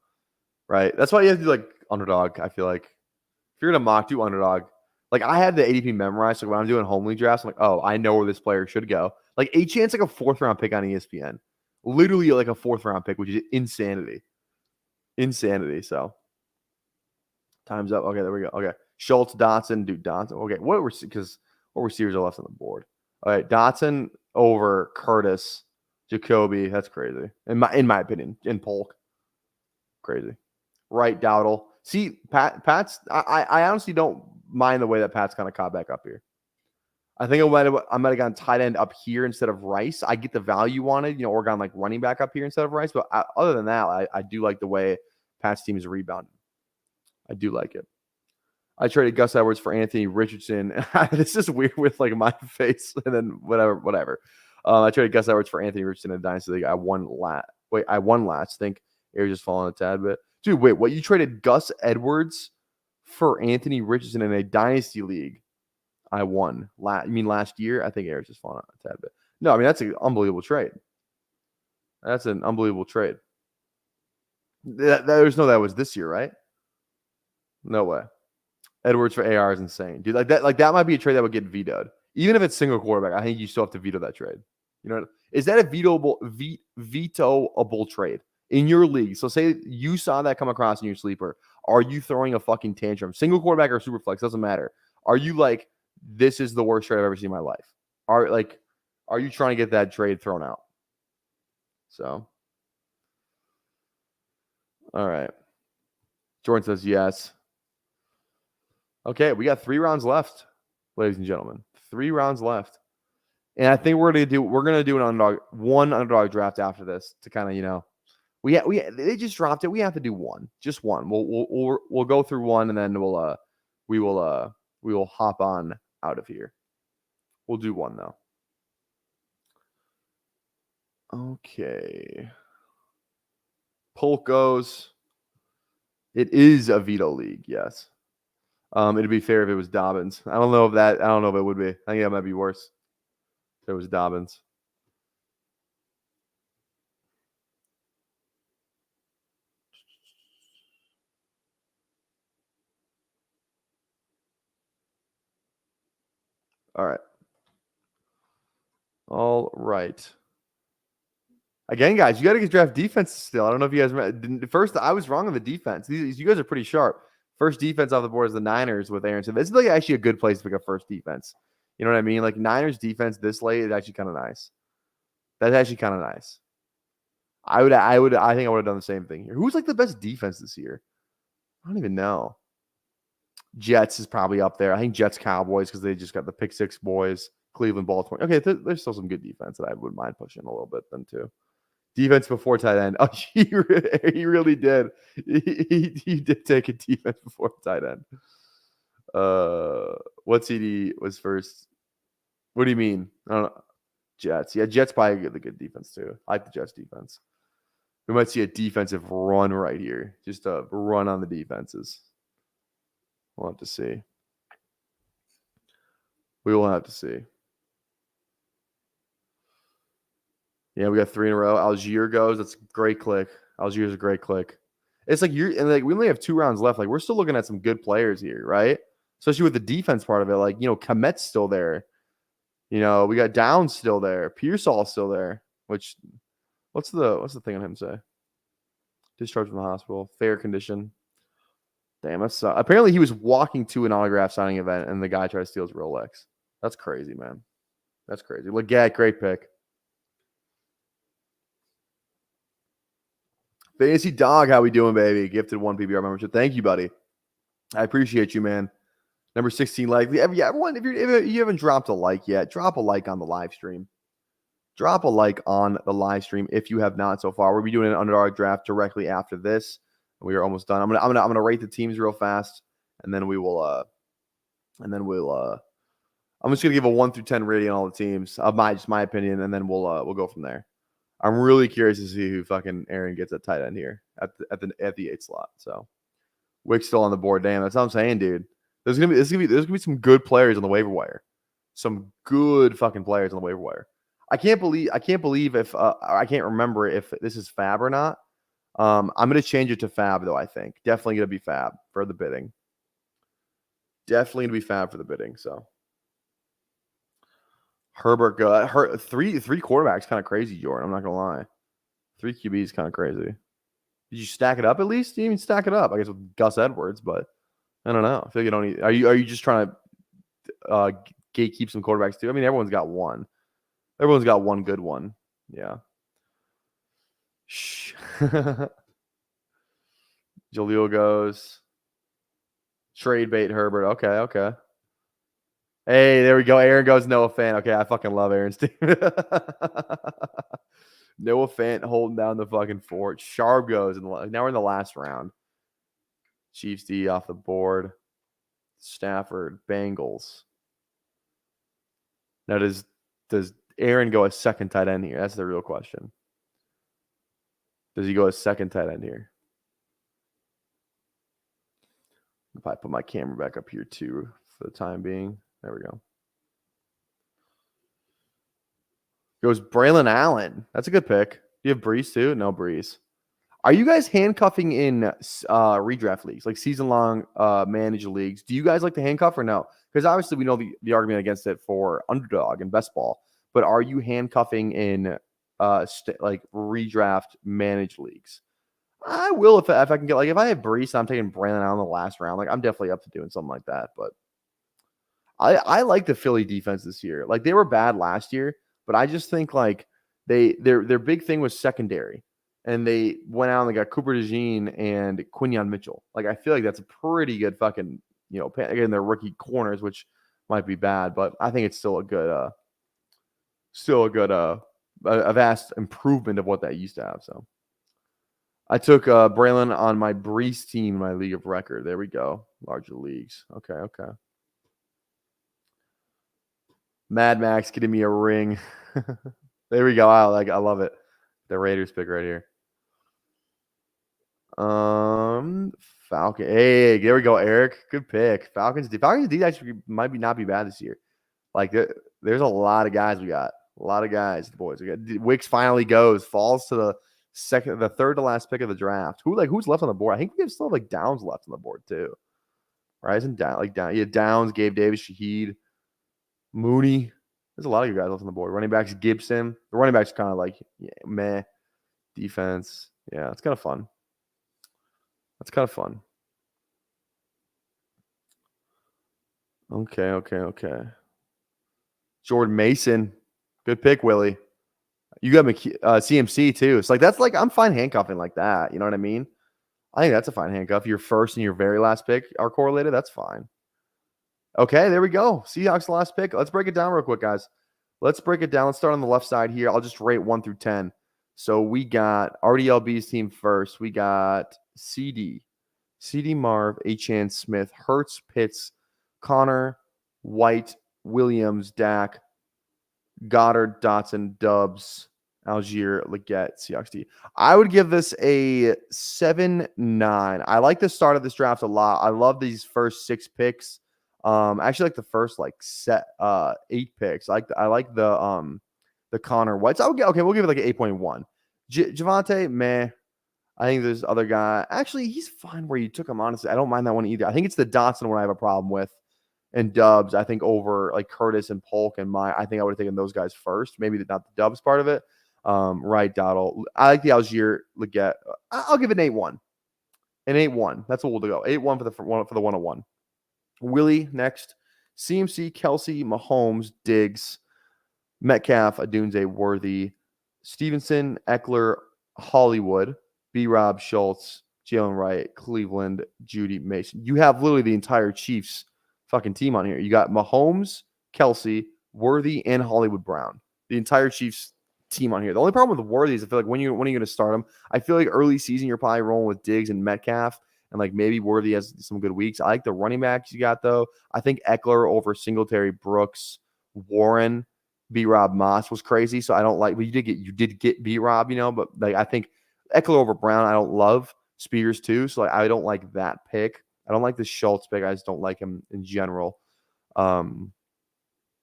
Right? That's why you have to do like underdog. I feel like if you're gonna mock, do underdog. Like I had the ADP memorized. So when I'm doing home league drafts, I'm like, oh, I know where this player should go. Like Achant's like a 4th round pick on ESPN. Literally like a 4th round pick, which is insanity. So time's up. Okay, there we go. Okay. Schultz, Dotson, dude, Dotson. Okay, what receivers are left on the board? All right, Dotson over Curtis, Jacoby. That's crazy. In my opinion, in Polk. Crazy. Right, Dowdle. See, Pat's I honestly don't mind the way that Pat's kind of caught back up here. I think I might have gone tight end up here instead of Rice. I get the value on it, or gone like running back up here instead of Rice. But other than that, I do like the way Pat's team is rebounding. I do like it. I traded Gus Edwards for Anthony Richardson. This is weird with like my face and then whatever. I traded Gus Edwards for Anthony Richardson in Dynasty League. I won last. Think Air just falling a tad bit. Dude, wait, what? You traded Gus Edwards for Anthony Richardson in a Dynasty League? I won. You mean last year? I think Air's just falling a tad bit. No, I mean, that's an unbelievable trade. There's no that was this year, right? No way. Edwards for AR is insane. Dude, like that might be a trade that would get vetoed. Even if it's single quarterback, I think you still have to veto that trade. Is that a vetoable trade in your league? So say you saw that come across in your sleeper. Are you throwing a fucking tantrum? Single quarterback or super flex, doesn't matter. Are you like, this is the worst trade I've ever seen in my life? Are you trying to get that trade thrown out? So, all right. Jordan says yes. Okay, we got 3 rounds left, ladies and gentlemen. 3 rounds left. And I think we're gonna do one underdog draft after this to kind of, they just dropped it. We have to do one. Just one. We'll go through one and then we will hop on out of here. We'll do one though. Okay. Polk goes. It is a veto league, yes. It'd be fair if it was Dobbins. I don't know if it would be. I think that might be worse if it was Dobbins. All right. All right. Again, guys, you got to get draft defense still. I don't know if you guys first. I was wrong on the defense. You guys are pretty sharp. First defense off the board is the Niners with Aaron. So this is like actually a good place to pick up first defense. You know what I mean? Like Niners defense this late is actually kind of nice. That's actually kind of nice. I think I would have done the same thing here. Who's like the best defense this year? I don't even know. Jets is probably up there. I think Jets, Cowboys, because they just got the pick six boys. Cleveland, Baltimore. Okay, there's still some good defense that I wouldn't mind pushing a little bit then too. Defense before tight end. Oh, he really did. He did take a defense before tight end. What CD was first? What do you mean? I don't know. Jets. Yeah, Jets probably get the good defense too. I like the Jets defense. We might see a defensive run right here. Just a run on the defenses. We'll have to see. We will have to see. Yeah, we got 3 in a row. Algier goes. That's a great click. Algier's a great click. It's like we only have 2 rounds left. Like we're still looking at some good players here, right? Especially with the defense part of it. Like, Komet's still there. We got Downs still there. Pearsall's still there. Which what's the thing on him say? Discharged from the hospital. Fair condition. Damn, that's apparently he was walking to an autograph signing event and the guy tried to steal his Rolex. That's crazy, man. That's crazy. Leggett, great pick. Fantasy Dog, how we doing, baby? Gifted 1 PBR membership. Thank you, buddy. I appreciate you, man. Number 16 like. Everyone, if you haven't dropped a like yet, drop a like on the live stream. Drop a like on the live stream if you have not so far. We'll be doing an underdog draft directly after this. We are almost done. I'm gonna rate the teams real fast, and then we'll I'm just gonna give a 1 through 10 rating on all the teams of my opinion, and then we'll go from there. I'm really curious to see who fucking Aaron gets at tight end here at the 8 slot. So Wick's still on the board. Damn, that's what I'm saying, dude. There's gonna be some good players on the waiver wire. Some good fucking players on the waiver wire. I can't believe if I can't remember if this is Fab or not. I'm going to change it to Fab, though, I think. Definitely going to be Fab for the bidding. Definitely going to be Fab for the bidding, so. Herbert, three quarterbacks kind of crazy, Jordan. I'm not going to lie. 3 QBs kind of crazy. Did you stack it up at least? You didn't even stack it up, I guess, with Gus Edwards, but I don't know. I feel like you don't need. Are you just trying to gatekeep some quarterbacks too? I mean, everyone's got one. Everyone's got one good one. Yeah. Shh. Jaleel goes. Trade bait Herbert. Okay. Hey, there we go. Aaron goes Noah Fant. Okay, I fucking love Aaron's team. Noah Fant holding down the fucking fort. Sharp goes. Now we're in the last round. Chiefs D off the board. Stafford. Bengals. Now does Aaron go a second tight end here? That's the real question. Does he go a second tight end here? If I put my camera back up here too for the time being. There we go. Goes Braylon Allen. That's a good pick. Do you have Breeze too? No Breeze. Are you guys handcuffing in redraft leagues, like season-long managed leagues? Do you guys like to handcuff or no? Because obviously we know the argument against it for underdog and best ball. But are you handcuffing in like redraft managed leagues? I will if I can get, like, if I have Brees and I'm taking Braylon out in the last round, like I'm definitely up to doing something like that. But I like the Philly defense this year. Like they were bad last year, but I just think like their big thing was secondary. And they went out and they got Cooper DeJean and Quinyon Mitchell. Like I feel like that's a pretty good fucking, again, they're rookie corners, which might be bad, but I think it's still a vast improvement of what that used to have. So I took Braylon on my Brees team, my league of record. There we go. Larger leagues. Okay. Mad Max getting me a ring. There we go. I love it. The Raiders pick right here. Falcon. Hey, there we go, Eric. Good pick. Falcons D actually might not be bad this year. Like there's a lot of guys we got. A lot of guys, the boys. We got Wicks finally falls to the third to last pick of the draft. Who's left on the board? I think we still have like Downs left on the board too. Right? Isn't Downs, Gabe Davis, Shaheed, Mooney. There's a lot of good guys left on the board. Running backs, Gibson. The running backs kind of like meh. Defense. Yeah, it's kind of fun. That's kind of fun. Okay. Jordan Mason. Good pick, Willie. You got CMC too. It's like that's like I'm fine handcuffing like that. You know what I mean? I think that's a fine handcuff. Your first and your very last pick are correlated. That's fine. Okay, there we go. Seahawks last pick. Let's break it down real quick, guys. Let's break it down. Let's start on the left side here. I'll just rate 1 through 10. So we got RDLB's team first. We got CD Marv, Achane Smith, Hertz, Pitts, Connor, White, Williams, Dak, Goddard, Dotson, Dubs, Algier, Leggett, Seahawks D. I would give this a 7-9. I like the start of this draft a lot. I love these first 6 picks. I actually like the first 8 picks. I like the Connor Whites. We'll give it like an 8.1. Javante, meh. I think there's other guy. Actually, he's fine where you took him, honestly. I don't mind that one either. I think it's the Dotson one I have a problem with. And Dubs, I think over like Curtis and Polk and I think I would have taken those guys first. Maybe not the Dubs part of it. Right, Dottle. I like the Algier Leggett. I'll give it an 8-1. An 8-1. That's what we'll go. 8-1 for the 101. Willie next. CMC, Kelsey, Mahomes, Diggs, Metcalf, Adunze, Worthy, Stevenson, Eckler, Hollywood, B-Rob, Schultz, Jalen Wright, Cleveland, Judy, Mason. You have literally the entire Chiefs fucking team on here. You got Mahomes, Kelsey, Worthy, and Hollywood Brown. The entire Chiefs team on here. The only problem with Worthy is I feel like when are you going to start him? I feel like early season you're probably rolling with Diggs and Metcalf, and like maybe Worthy has some good weeks. I like the running backs you got though. I think Eckler over Singletary, Brooks, Warren, B-Rob, Moss was crazy. So I don't like. But you did get B-Rob, but like I think Eckler over Brown I don't love. Spears too. So like I don't like that pick. I don't like the Schultz pick. I just don't like him in general,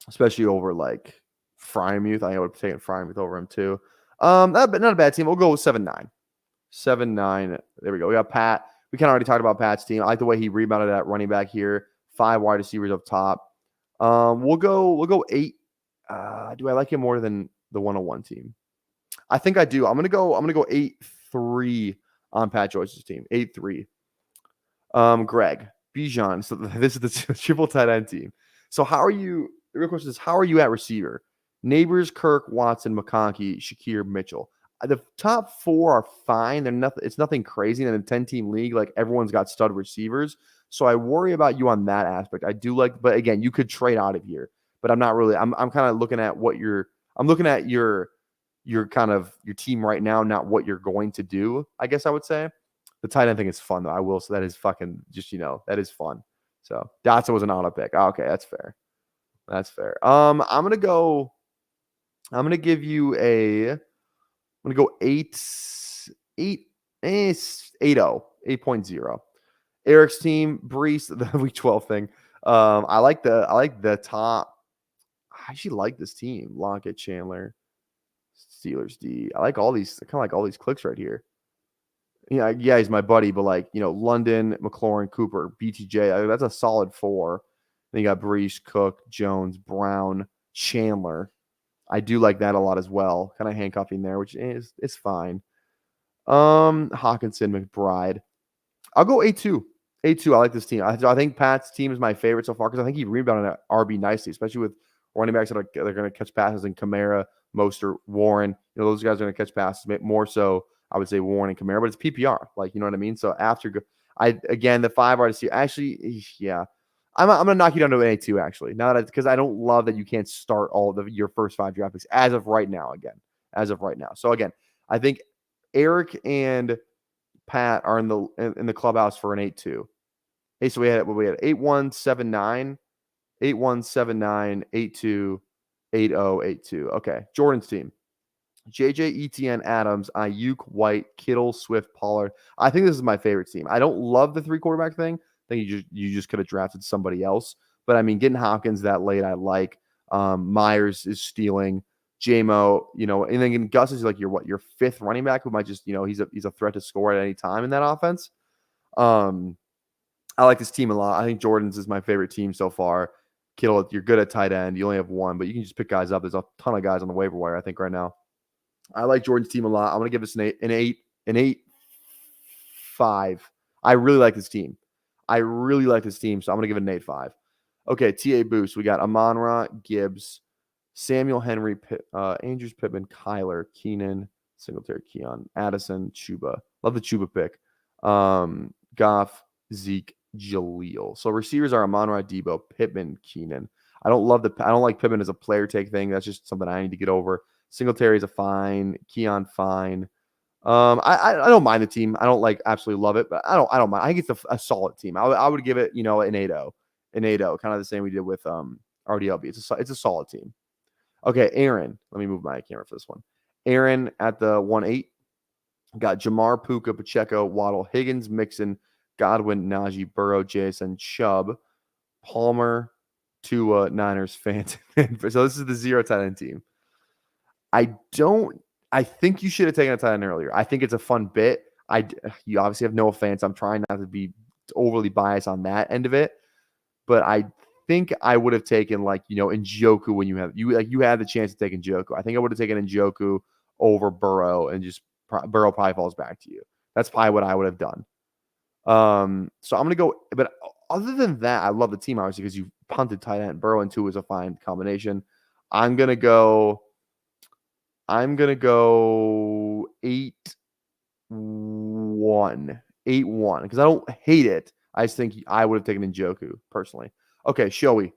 especially over like Freiermuth. I think I would have taken Freiermuth over him too. Not a bad team. We'll go with 7-9. 7-9. There we go. We got Pat. We kind of already talked about Pat's team. I like the way he rebounded at running back here. 5 wide receivers up top. We'll go 8. Do I like him more than the 101 team? I think I do. I'm gonna go 8-3 on Pat Joyce's team. 8-3. Greg Bijan. So this is the triple tight end team. So how are you? The real question is, how are you at receiver? Neighbors, Kirk, Watson, McConkey, Shakir, Mitchell. The top 4 are fine. They're nothing. It's nothing crazy in a 10-team league. Like everyone's got stud receivers. So I worry about you on that aspect. I do like, but again, you could trade out of here. But I'm not really. I'm kind of looking at what I'm looking at your kind of your team right now, not what you're going to do. I guess I would say the tight end thing is fun though. I will. So that is fucking just that is fun. So Dotson was an auto pick. Oh, okay, that's fair. That's fair. I'm gonna give you a. I'm gonna go 8-0. 8.0. Eric's team, Brees, the week 12 thing. I like the top. I actually like this team. Lockett, Chandler, Steelers D. I kind of like all these clicks right here. Yeah, he's my buddy, but London, McLaurin, Cooper, BTJ. That's a solid 4. Then you got Brees, Cook, Jones, Brown, Chandler. I do like that a lot as well. Kind of handcuffing there, which is fine. Hawkinson, McBride. I'll go 8-2. 8-2. I like this team. I think Pat's team is my favorite so far because I think he rebounded at RB nicely, especially with running backs that they're going to catch passes in Kamara, Mostert, Warren. Those guys are going to catch passes more so. I would say Warren and Kamara, but it's PPR. You know what I mean? So the 5 are actually, yeah. I'm gonna knock you down to an 8-2 actually. Now because I don't love that you can't start all of your first 5 draft picks as of right now. So again, I think Eric and Pat are in the clubhouse for an 8-2. Hey, so we had 8-1, 7-9, 8-1, 7-9, 8-2, 8-0, 8-2. Okay, Jordan's team. JJ, ETN, Adams, Ayuk, White, Kittle, Swift, Pollard. I think this is my favorite team. I don't love the 3 quarterback thing. I think you just could have drafted somebody else. But I mean, getting Hopkins that late, I like. Myers is stealing. JMO, and then Gus is like your 5th running back who might just, he's a threat to score at any time in that offense. I like this team a lot. I think Jordan's is my favorite team so far. Kittle, you're good at tight end. You only have one, but you can just pick guys up. There's a ton of guys on the waiver wire, I think, right now. I like Jordan's team a lot. I'm going to give this an 8.5. I really like this team. So I'm going to give it an 8.5. Okay, TA boost. We got Amon-Ra, Gibbs, Samuel Henry, Andrews, Pittman, Kyler, Keenan, Singletary, Keon, Addison, Chuba. Love the Chuba pick. Goff, Zeke, Jaleel. So receivers are Amon-Ra, Debo, Pittman, Keenan. I don't like Pittman as a player take thing. That's just something I need to get over. Singletary is a fine. Keon, fine. I don't mind the team. I don't absolutely love it, but I don't mind. I think it's a solid team. I would give it, an 8-0, kind of the same we did with RDLB. It's a solid team. Okay, Aaron. Let me move my camera for this one. Aaron at the 1-8 got Jamar, Puka, Pacheco, Waddle, Higgins, Mixon, Godwin, Najee, Burrow, Jason, Chubb, Palmer, Tua, Niners, Phantom. So this is the 0 tight end team. I think you should have taken a tight end earlier. I think it's a fun bit. You obviously have Noah Fant. I'm trying not to be overly biased on that end of it, but I think I would have taken Njoku when you had the chance to take Njoku. I think I would have taken Njoku over Burrow, and just Burrow probably falls back to you. That's probably what I would have done. So I'm gonna go. But other than that, I love the team obviously because you punted tight end. Burrow and 2 is a fine combination. I'm gonna go 8-1 because I don't hate it. I just think I would have taken Njoku personally. Okay, shall we?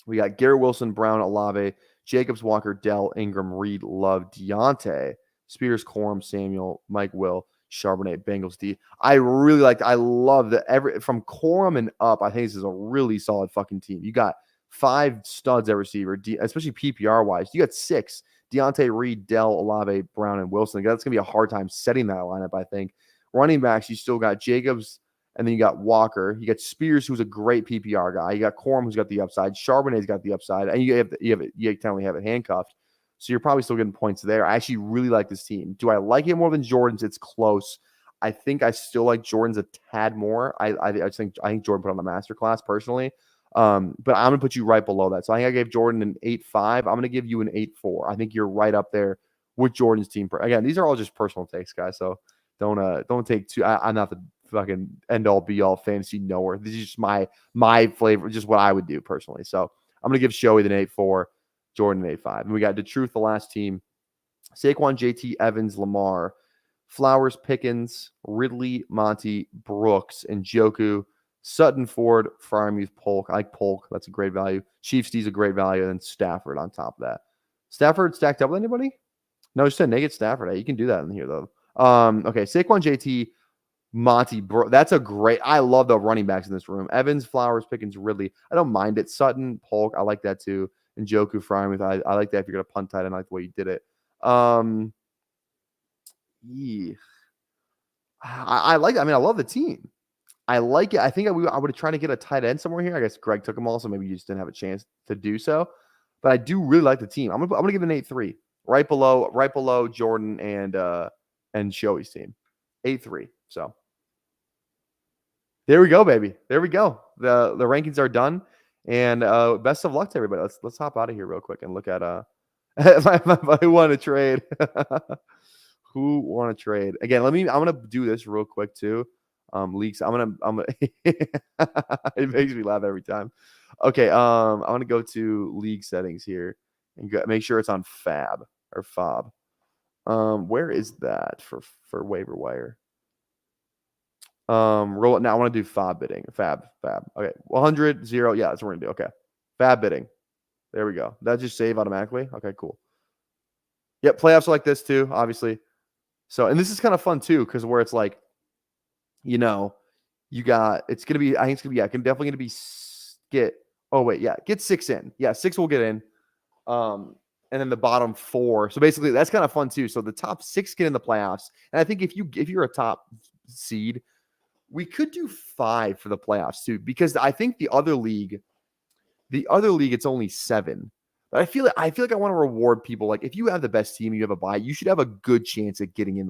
We got Garrett Wilson, Brown, Olave, Jacobs, Walker, Dell, Ingram, Reed, Love, Deontay, Spears, Corum, Samuel, Mike Will, Charbonnet, Bengals D. I love that from Corum and up. I think this is a really solid fucking team. You got 5 studs at receiver, especially PPR wise. You got 6. Deontay, Reed, Dell, Olave, Brown, and Wilson. That's going to be a hard time setting that lineup, I think. Running backs, you still got Jacobs, and then you got Walker. You got Spears, who's a great PPR guy. You got Corum, who's got the upside. Charbonnet's got the upside, and you technically have it handcuffed. So you're probably still getting points there. I actually really like this team. Do I like it more than Jordan's? It's close. I think I still like Jordan's a tad more. I think Jordan put on the masterclass personally. But I'm going to put you right below that. So I think I gave Jordan an 8.5. I'm going to give you an 8.4. I think you're right up there with Jordan's team. Again, these are all just personal takes, guys. So don't take too. I'm not the fucking end all be all fantasy knower. This is just my flavor, just what I would do personally. So I'm going to give Shoei an 8.4, Jordan an 8.5. And we got DeTruth, the last team. Saquon, JT, Evans, Lamar, Flowers, Pickens, Ridley, Monty, Brooks, and Njoku. Sutton, Ford, Freiermuth, Polk. I like Polk. That's a great value. Chiefs D's a great value. And then Stafford on top of that. Stafford stacked up with anybody? No, just a naked Stafford. Hey, you can do that in here, though. Okay, Saquon, JT, Monty, that's a great. I love the running backs in this room. Evans, Flowers, Pickens, Ridley. I don't mind it. Sutton, Polk. I like that too. And Njoku, Freiermuth. I like that if you're going to punt tight end. I like the way you did it. Yeah. I like it. I mean, I love the team. I like it. I think I would have tried to get a tight end somewhere here. I guess Greg took them all, so maybe you just didn't have a chance to do so. But I do really like the team. I'm gonna give it an 8.3, right below Jordan and Shoei's team, 8.3. So there we go, baby. There we go. The rankings are done, and best of luck to everybody. Let's hop out of here real quick and look at who want to trade. Who want to trade again? I'm gonna do this real quick too. Leaks. I'm gonna it makes me laugh every time. Okay. I'm gonna go to league settings here and make sure it's on Fab or Fob. Where is that for waiver wire? Roll it now. I want to do Fob bidding. Fab. Okay. 100, 0. Yeah, that's what we're gonna do. Okay. Fab bidding. There we go. That just save automatically. Okay, cool. Yep, playoffs are like this too, obviously. So, and this is kind of fun too, because where it's like, you got, it's going to be, I think it's going to be, definitely going to be get 6 in. Yeah, 6 will get in. And then the bottom 4. So basically that's kind of fun too. So the top 6 get in the playoffs. And I think if you're a top seed, we could do 5 for the playoffs too, because I think the other league, it's only 7. But I feel like I want to reward people. Like if you have the best team, you have a bye, you should have a good chance at getting in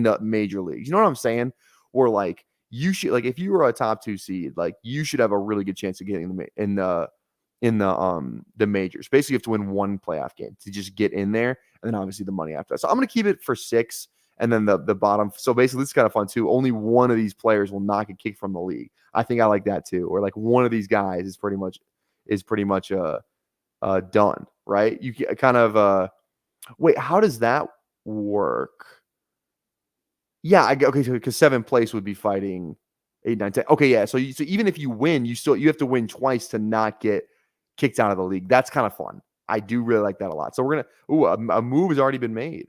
the major leagues. You know what I'm saying? Or like you should, like if you were a top 2 seed, like you should have a really good chance of getting in the the majors. Basically, you have to win one playoff game to just get in there, and then obviously the money after that. So I'm gonna keep it for 6, and then the bottom. So basically, this is kind of fun too. Only one of these players will not get kicked from the league. I think I like that too. Or like one of these guys is pretty much done, right? You kind of wait. How does that work? Yeah, okay. So because 7th place would be fighting 8, 9, 10. Okay, yeah. So even if you win, you have to win twice to not get kicked out of the league. That's kind of fun. I do really like that a lot. So we're gonna. A move has already been made.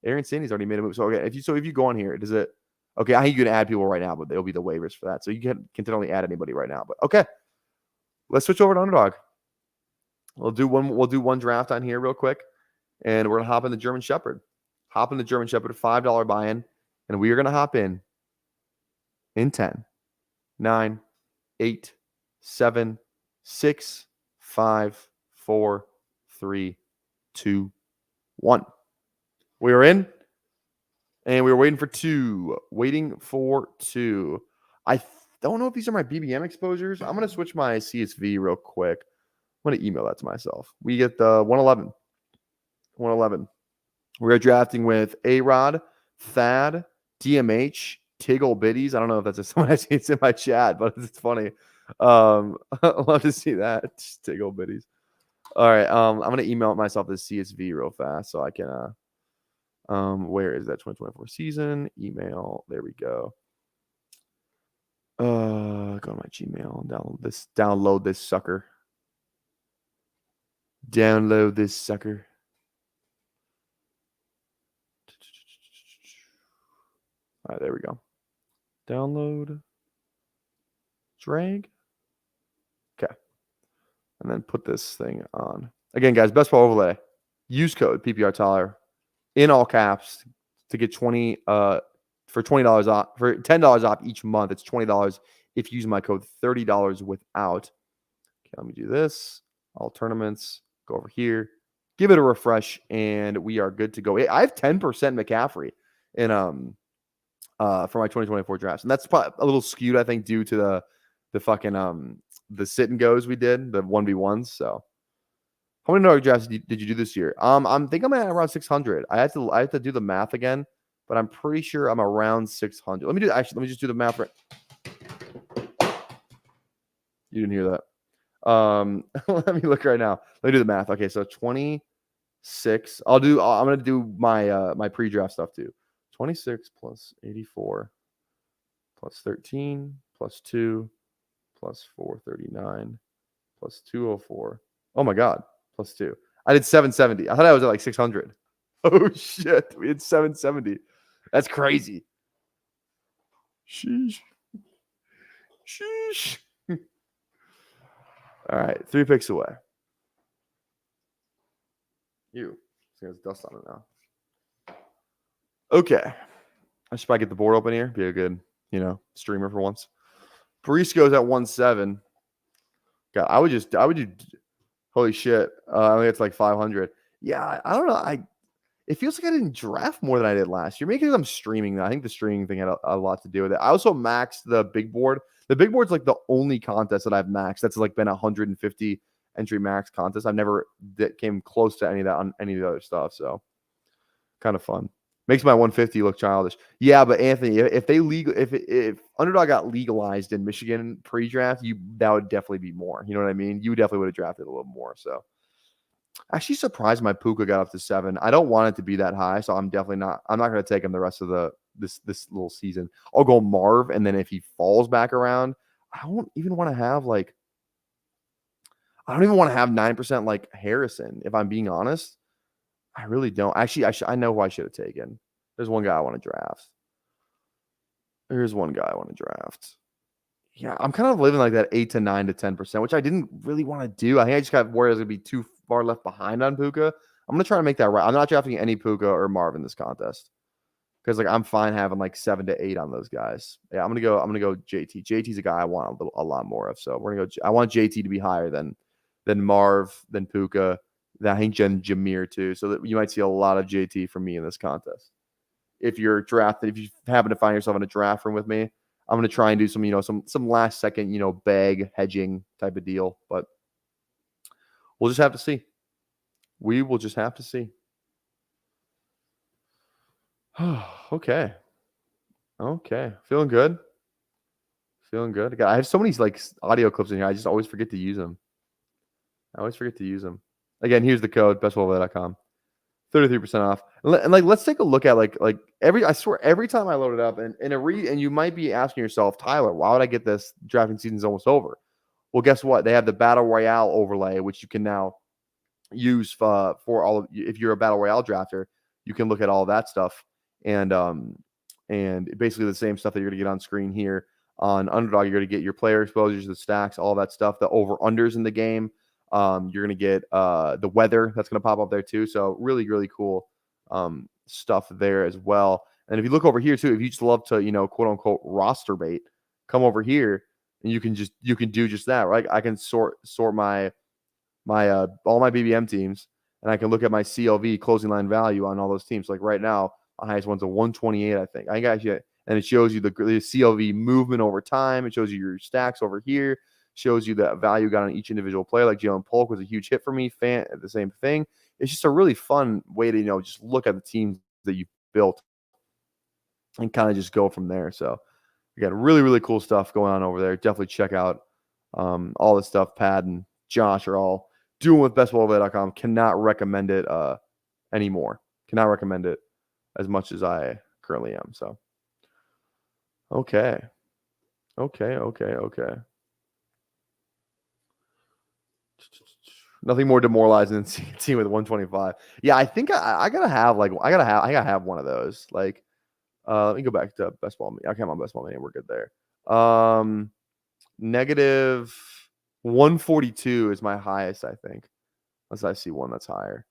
Aaron Sandy's already made a move. So okay, if you go on here, does it? Okay, I think you can add people right now, but there'll be the waivers for that. So you can only add anybody right now. But okay, let's switch over to Underdog. We'll do one draft on here real quick, and we're gonna hop in the German Shepherd. Hop in the German Shepherd, $5 buy-in, and we are gonna hop in 10, 9, 8, 7, 6, 5, 4, 3, 2, 1. We are in, and we were waiting for 2. Waiting for 2. I don't know if these are my BBM exposures. I'm going to switch my CSV real quick. I'm going to email that to myself. We get the 111. 111. We're drafting with A-Rod, Thad, DMH, Tiggle Biddies. I don't know if that's someone I see it's in my chat, but it's funny. I'd love to see that. Tiggle Biddies. All right. I'm going to email myself this CSV real fast so I can where is that 2024 season? Email. There we go. Go to my Gmail. Download this sucker. Download this sucker. All right, there we go. Download. Drag. Okay. And then put this thing on. Again, guys, best ball overlay. Use code PPR Tyler in all caps to get 20 for $20 off, for $10 off each month. It's $20 if you use my code, $30 without. Okay, let me do this. All tournaments. Go over here. Give it a refresh, and we are good to go. I have 10% McCaffrey in for my 2024 drafts, and that's probably a little skewed, I think, due to the fucking the sit and goes we did, the 1v1s. So how many drafts did you do this year? I'm at around 600. I have to do the math again, but I'm pretty sure I'm around 600. Let me just do the math right. You didn't hear that. Let me look right now. Let me do the math. Okay, so 26. I'm gonna do my my pre-draft stuff too. 26 plus 84 plus 13 plus 2 plus 439 plus 204. Oh my god, plus 2. I did 770. I thought I was at like 600. Oh shit, we had 770. That's crazy. Sheesh. All right, 3 picks away. There's dust on it now. Okay. I should probably get the board open here. Be a good, streamer for once. Briscoe's at 1.7. God, I would do. Holy shit. I think it's like 500. Yeah, I don't know. It feels like I didn't draft more than I did last year. Maybe because I'm streaming. I think the streaming thing had a lot to do with it. I also maxed the big board. The big board's like the only contest that I've maxed. That's like been 150 entry max contest. I've never came close to any of that on any of the other stuff. So kind of fun. Makes my 150 look childish. Yeah, but Anthony, if Underdog got legalized in Michigan pre-draft, that would definitely be more. You know what I mean? You definitely would have drafted a little more. So actually surprised my Puka got up to 7. I don't want it to be that high, so I'm not going to take him the rest of this little season. I'll go Marv, and then if he falls back around, I don't even want to have 9% like Harrison, if I'm being honest. I really don't. Actually, I know who I should have taken. There's one guy I want to draft. Here's one guy I want to draft. Yeah, I'm kind of living like that 8 to 9 to 10%, which I didn't really want to do. I think I just got worried I was going to be too far left behind on Puka. I'm going to try to make that right. I'm not drafting any Puka or Marv in this contest because I'm fine having 7 to 8 on those guys. Yeah, I'm gonna go JT. JT's a guy I want a lot more of. So we're gonna go. I want JT to be higher than Marv, than Puka. I think Jameer too. So that you might see a lot of JT from me in this contest. If you're drafted, if you happen to find yourself in a draft room with me, I'm gonna try and do some last second bag hedging type of deal. But We'll just have to see. We will just have to see. Okay. Feeling good. I have so many like audio clips in here. I just always forget to use them. Again, here's the code, bestballvet.com. 33% off. And like, let's take a look at like I swear every time I load it up and you might be asking yourself, Tyler, why would I get this? Drafting season's almost over. Well, guess what? They have the Battle Royale overlay, which you can now use for all of if you're a Battle Royale drafter, you can look at all that stuff and basically the same stuff that you're going to get on screen here on Underdog. You're going to get your player exposures, the stacks, all that stuff, the over-unders in the game. You're going to get the weather that's going to pop up there too. So really, really cool stuff there as well. And if you look over here too, if you just love to, quote unquote roster bait, come over here and you can do just that, right? I can sort my all my BBM teams and I can look at my CLV closing line value on all those teams. Like right now, the highest one's a 128, I think. And it shows you the CLV movement over time. It shows you your stacks over here. Shows you the value got on each individual player. Like Jalen Polk was a huge hit for me. The same thing. It's just a really fun way to just look at the teams that you built and kind of just go from there. So again, really, really cool stuff going on over there. Definitely check out all this stuff. Pat and Josh are all doing with bestballvet.com. Cannot recommend it anymore. Cannot recommend it as much as I currently am. So okay. Nothing more demoralizing than seeing a team with 125. Yeah, I think I gotta have one of those. Like, let me go back to Best Ball. I can't on Best Ball Mania. We're good there. Negative 142 is my highest, I think. Unless I see one that's higher.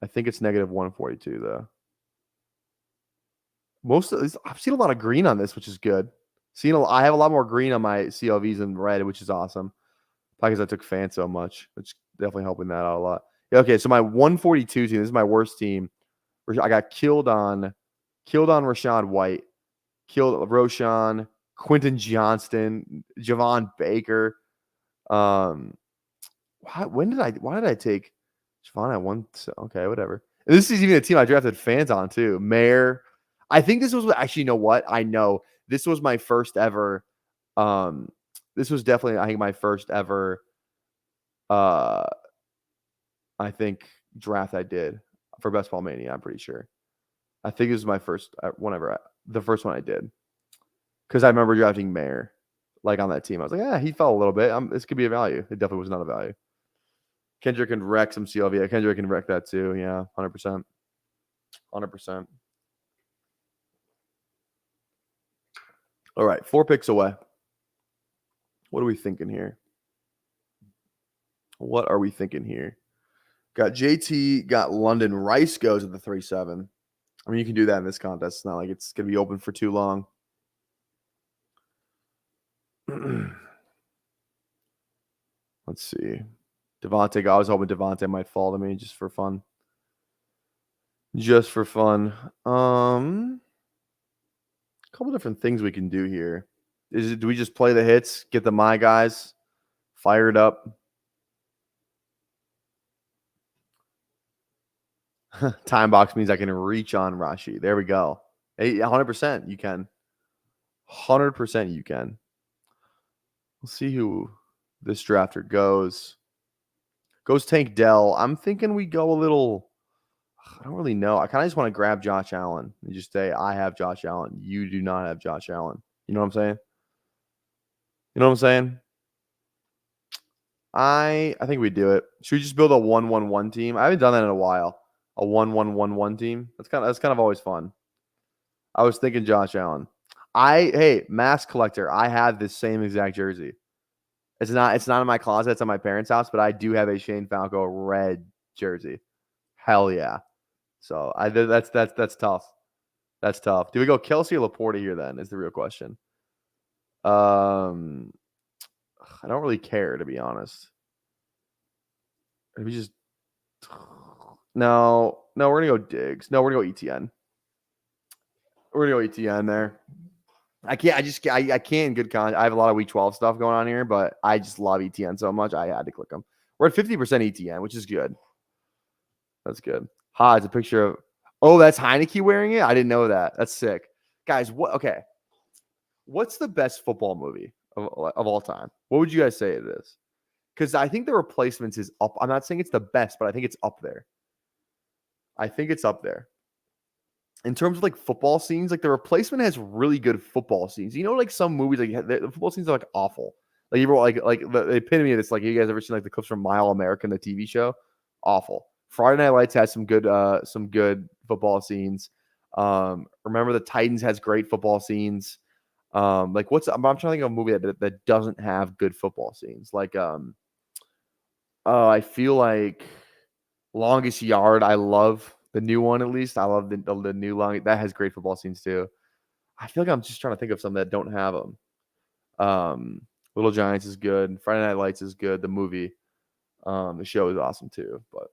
I think it's negative 142 though. Most of these, I've seen a lot of green on this, which is good. I have a lot more green on my CLVs than red, which is awesome. Probably because I took fan so much. It's definitely helping that out a lot. Yeah, okay, so my 142 team, this is my worst team. I got killed on Rashad White, killed Roshan, Quentin Johnston, Javon Baker. Why did I take Javon at one? Okay, whatever. And this is even a team I drafted fans on too. Mayor. I think this was actually, you know what? I know this was my first ever. This was definitely, I think, my first ever. I think draft I did for Best Ball Mania. I'm pretty sure. I think it was my first the first one I did, because I remember drafting Mayor like on that team. I was like, yeah, he fell a little bit. This could be a value. It definitely was not a value. Kendrick can wreck some CLV. Kendrick can wreck that too. Yeah, 100%. 100%. All right, 4 picks away. What are we thinking here? Got JT, got London. Rice goes at the 3-7. I mean, you can do that in this contest. It's not like it's going to be open for too long. Let's see. Devontae. I was hoping Devontae might fall to me just for fun. A couple different things we can do here. Do we just play the hits, get the my guys fired up? Time box means I can reach on Rashi. There we go. 100% you can. 100% you can. We'll see who this drafter goes. Goes Tank Dell. I'm thinking we go a little. I don't really know. I kind of just want to grab Josh Allen and just say, I have Josh Allen. You do not have Josh Allen. You know what I'm saying? I think we do it. Should we just build a 1-1-1 team? I haven't done that in a while. A 1-1-1-1 team. That's kind of always fun. I was thinking Josh Allen. Hey, Mass Collector. I have this same exact jersey. It's not in my closet. It's at my parents' house, but I do have a Shane Falco red jersey. Hell yeah. So that's tough. That's tough. Do we go Kelsey or Laporta here then? Is the real question. I don't really care, to be honest. Maybe just no. We're gonna go Diggs. No, we're gonna go ETN. We're gonna go ETN there. I can't in good con. I have a lot of week 12 stuff going on here, but I just love ETN so much. I had to click him. We're at 50% ETN, which is good. That's good. Ha, it's a picture of. Oh, that's Heineke wearing it. I didn't know that. That's sick, guys. What? Okay, what's the best football movie of all time? What would you guys say it is? Because I think The Replacements is up. I'm not saying it's the best, but I think it's up there. I think it's up there. In terms of like football scenes, like The Replacement has really good football scenes. You know, like some movies, like the football scenes are like awful. Like you like the epitome of this. Like you guys ever seen like the clips from Mile American, the TV show? Awful. Friday Night Lights has some good football scenes. Remember the Titans has great football scenes. Like I'm trying to think of a movie that doesn't have good football scenes. Like I feel like Longest Yard. I love the new one at least. I love the new long that has great football scenes too. I feel like I'm just trying to think of some that don't have them. Little Giants is good. Friday Night Lights is good. The movie, the show is awesome too. But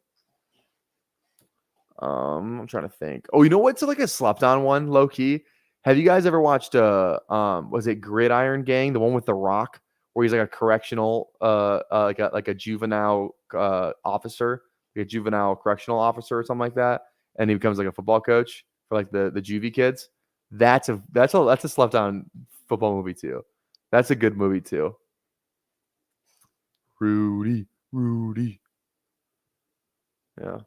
I'm trying to think. Oh, you know what's like a slept on one, low key? Have you guys ever watched was it Gridiron Gang, the one with The Rock, where he's like a correctional like a juvenile officer, like a juvenile correctional officer or something like that, and he becomes like a football coach for like the juvie kids? That's a slept on football movie too. That's a good movie too. Rudy. Yeah.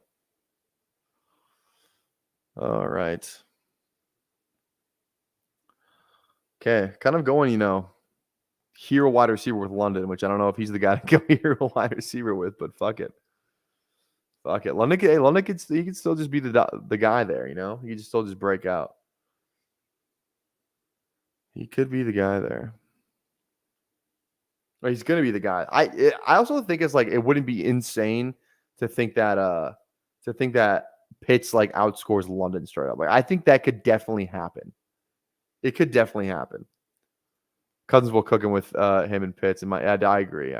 All right. Okay, kind of going, hero wide receiver with London, which I don't know if he's the guy to go hero wide receiver with, but fuck it. London he can still just be the guy there, He can still just break out. He could be the guy there. Or he's gonna be the guy. I also think it's like it wouldn't be insane to think that Pitts like outscores London straight up. Like I think that could definitely happen. It could definitely happen. Cousins will cooking with him and Pitts. I agree.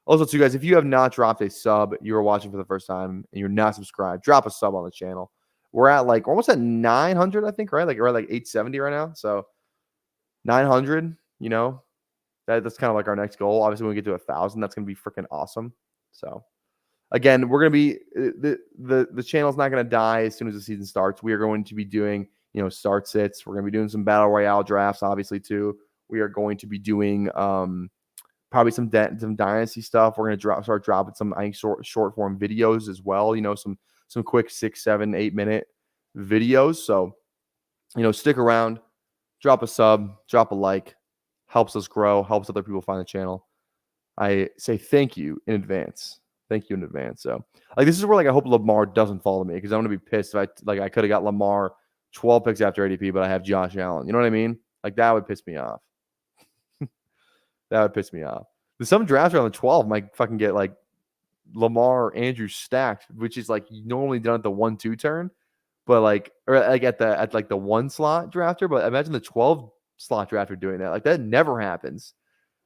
Also, too, guys, if you have not dropped a sub, you are watching for the first time, and you're not subscribed, drop a sub on the channel. We're at like almost at 900, I think, right? Like we're at like 870 right now. So 900, that's kind of like our next goal. Obviously, when we get to 1,000, that's going to be freaking awesome. So again, we're going to be the channel's not going to die as soon as the season starts. We are going to be doing start sits. We're going to be doing some battle royale drafts, obviously too. We are going to be doing probably some dynasty stuff. We're going to start dropping some, I think, short form videos as well. Some quick 6, 7, 8 minute videos. So stick around, drop a sub, drop a like, helps us grow, helps other people find the channel. I say thank you in advance. So like this is where like I hope Lamar doesn't follow me, because I'm gonna be pissed if I could have got Lamar 12 picks after ADP, but I have Josh Allen. You know what I mean? Like that would piss me off. Some drafts around the 12 might fucking get like Lamar or Andrew stacked, which is like normally done at the 1-2 turn, but like at like the 1 slot drafter. But imagine the 12 slot drafter doing that. Like that never happens.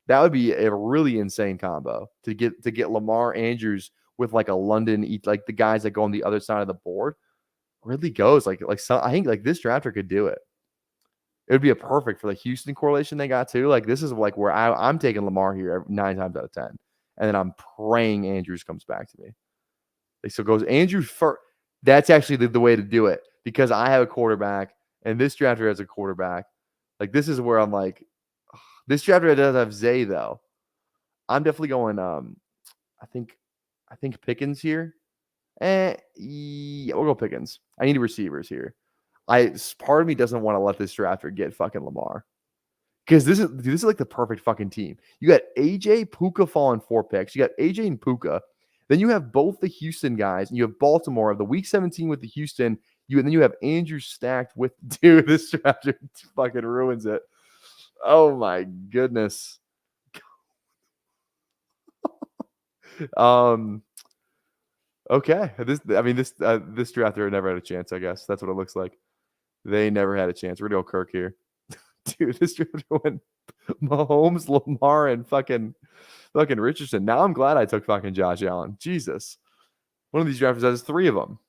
That would be a really insane combo to get Lamar Andrews with like a London, like the guys that go on the other side of the board. Really goes like some. I think like this drafter could do it. It would be a perfect for the Houston correlation they got too. Like this is like where I'm taking Lamar here 9 times out of 10, and then I'm praying Andrews comes back to me. Like, so goes Andrews first. That's actually the way to do it, because I have a quarterback and this drafter has a quarterback. Like this is where I'm like, ugh. This drafter does have Zay though. I'm definitely going. I think Pickens here. Yeah, we'll go Pickens. I need receivers here. Part of me doesn't want to let this drafter get fucking Lamar, because this is like the perfect fucking team. You got AJ, Puka falling 4 picks. You got AJ and Puka. Then you have both the Houston guys, and you have Baltimore of the week 17 with the Houston. And then you have Andrew stacked with this drafter fucking ruins it. Oh my goodness. Okay. This drafter never had a chance, I guess. That's what it looks like. They never had a chance. We're gonna go Kirk here. Dude, this drafter went Mahomes, Lamar, and fucking Richardson. Now I'm glad I took fucking Josh Allen. Jesus. One of these drafters has 3 of them.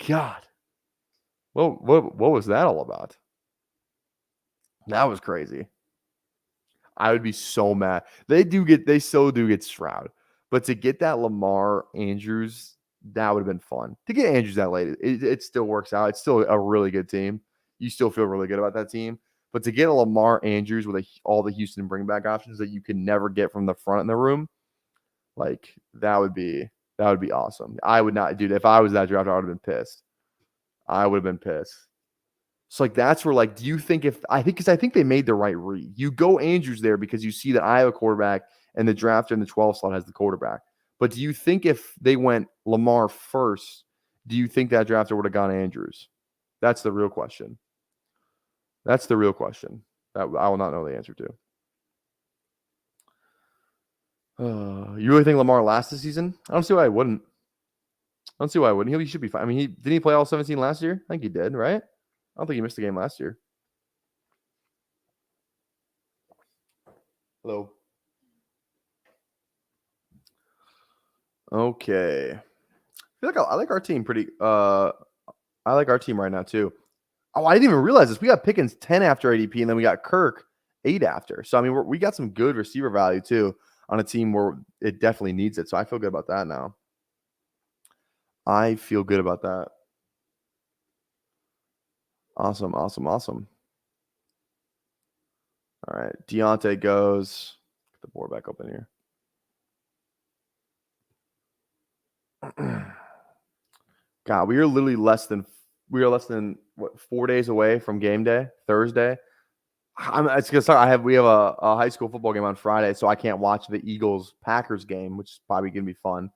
God. What was that all about? That was crazy. I would be so mad. They so do get Stroud. But to get that Lamar Andrews, that would have been fun. To get Andrews that late, it still works out. It's still a really good team. You still feel really good about that team. But to get a Lamar Andrews with all the Houston bring back options that you can never get from the front in the room, like that would be awesome. I would not, dude. If I was that draft, I would have been pissed. I would have been pissed. So like that's where like, do you think because I think they made the right read. You go Andrews there because you see that I have a quarterback and the draft in the 12 slot has the quarterback. But do you think if they went Lamar first, do you think that drafter would have gone Andrews? That's the real question. That's the real question that I will not know the answer to. You really think Lamar lasts this season? I don't see why I wouldn't. He should be fine. I mean, didn't he play all 17 last year? I think he did, right? I don't think he missed a game last year. Hello. Okay. I feel like I like our team pretty. I like our team right now too. Oh, I didn't even realize this. We got Pickens 10 after ADP, and then we got Kirk 8 after. So I mean, we got some good receiver value too on a team where it definitely needs it. So I feel good about that now. I feel good about that. Awesome. All right. Deontay goes. Get the board back open here. God, we are literally less than 4 days away from game day, Thursday. It's gonna start. We have a high school football game on Friday, so I can't watch the Eagles-Packers game, which is probably gonna be fun.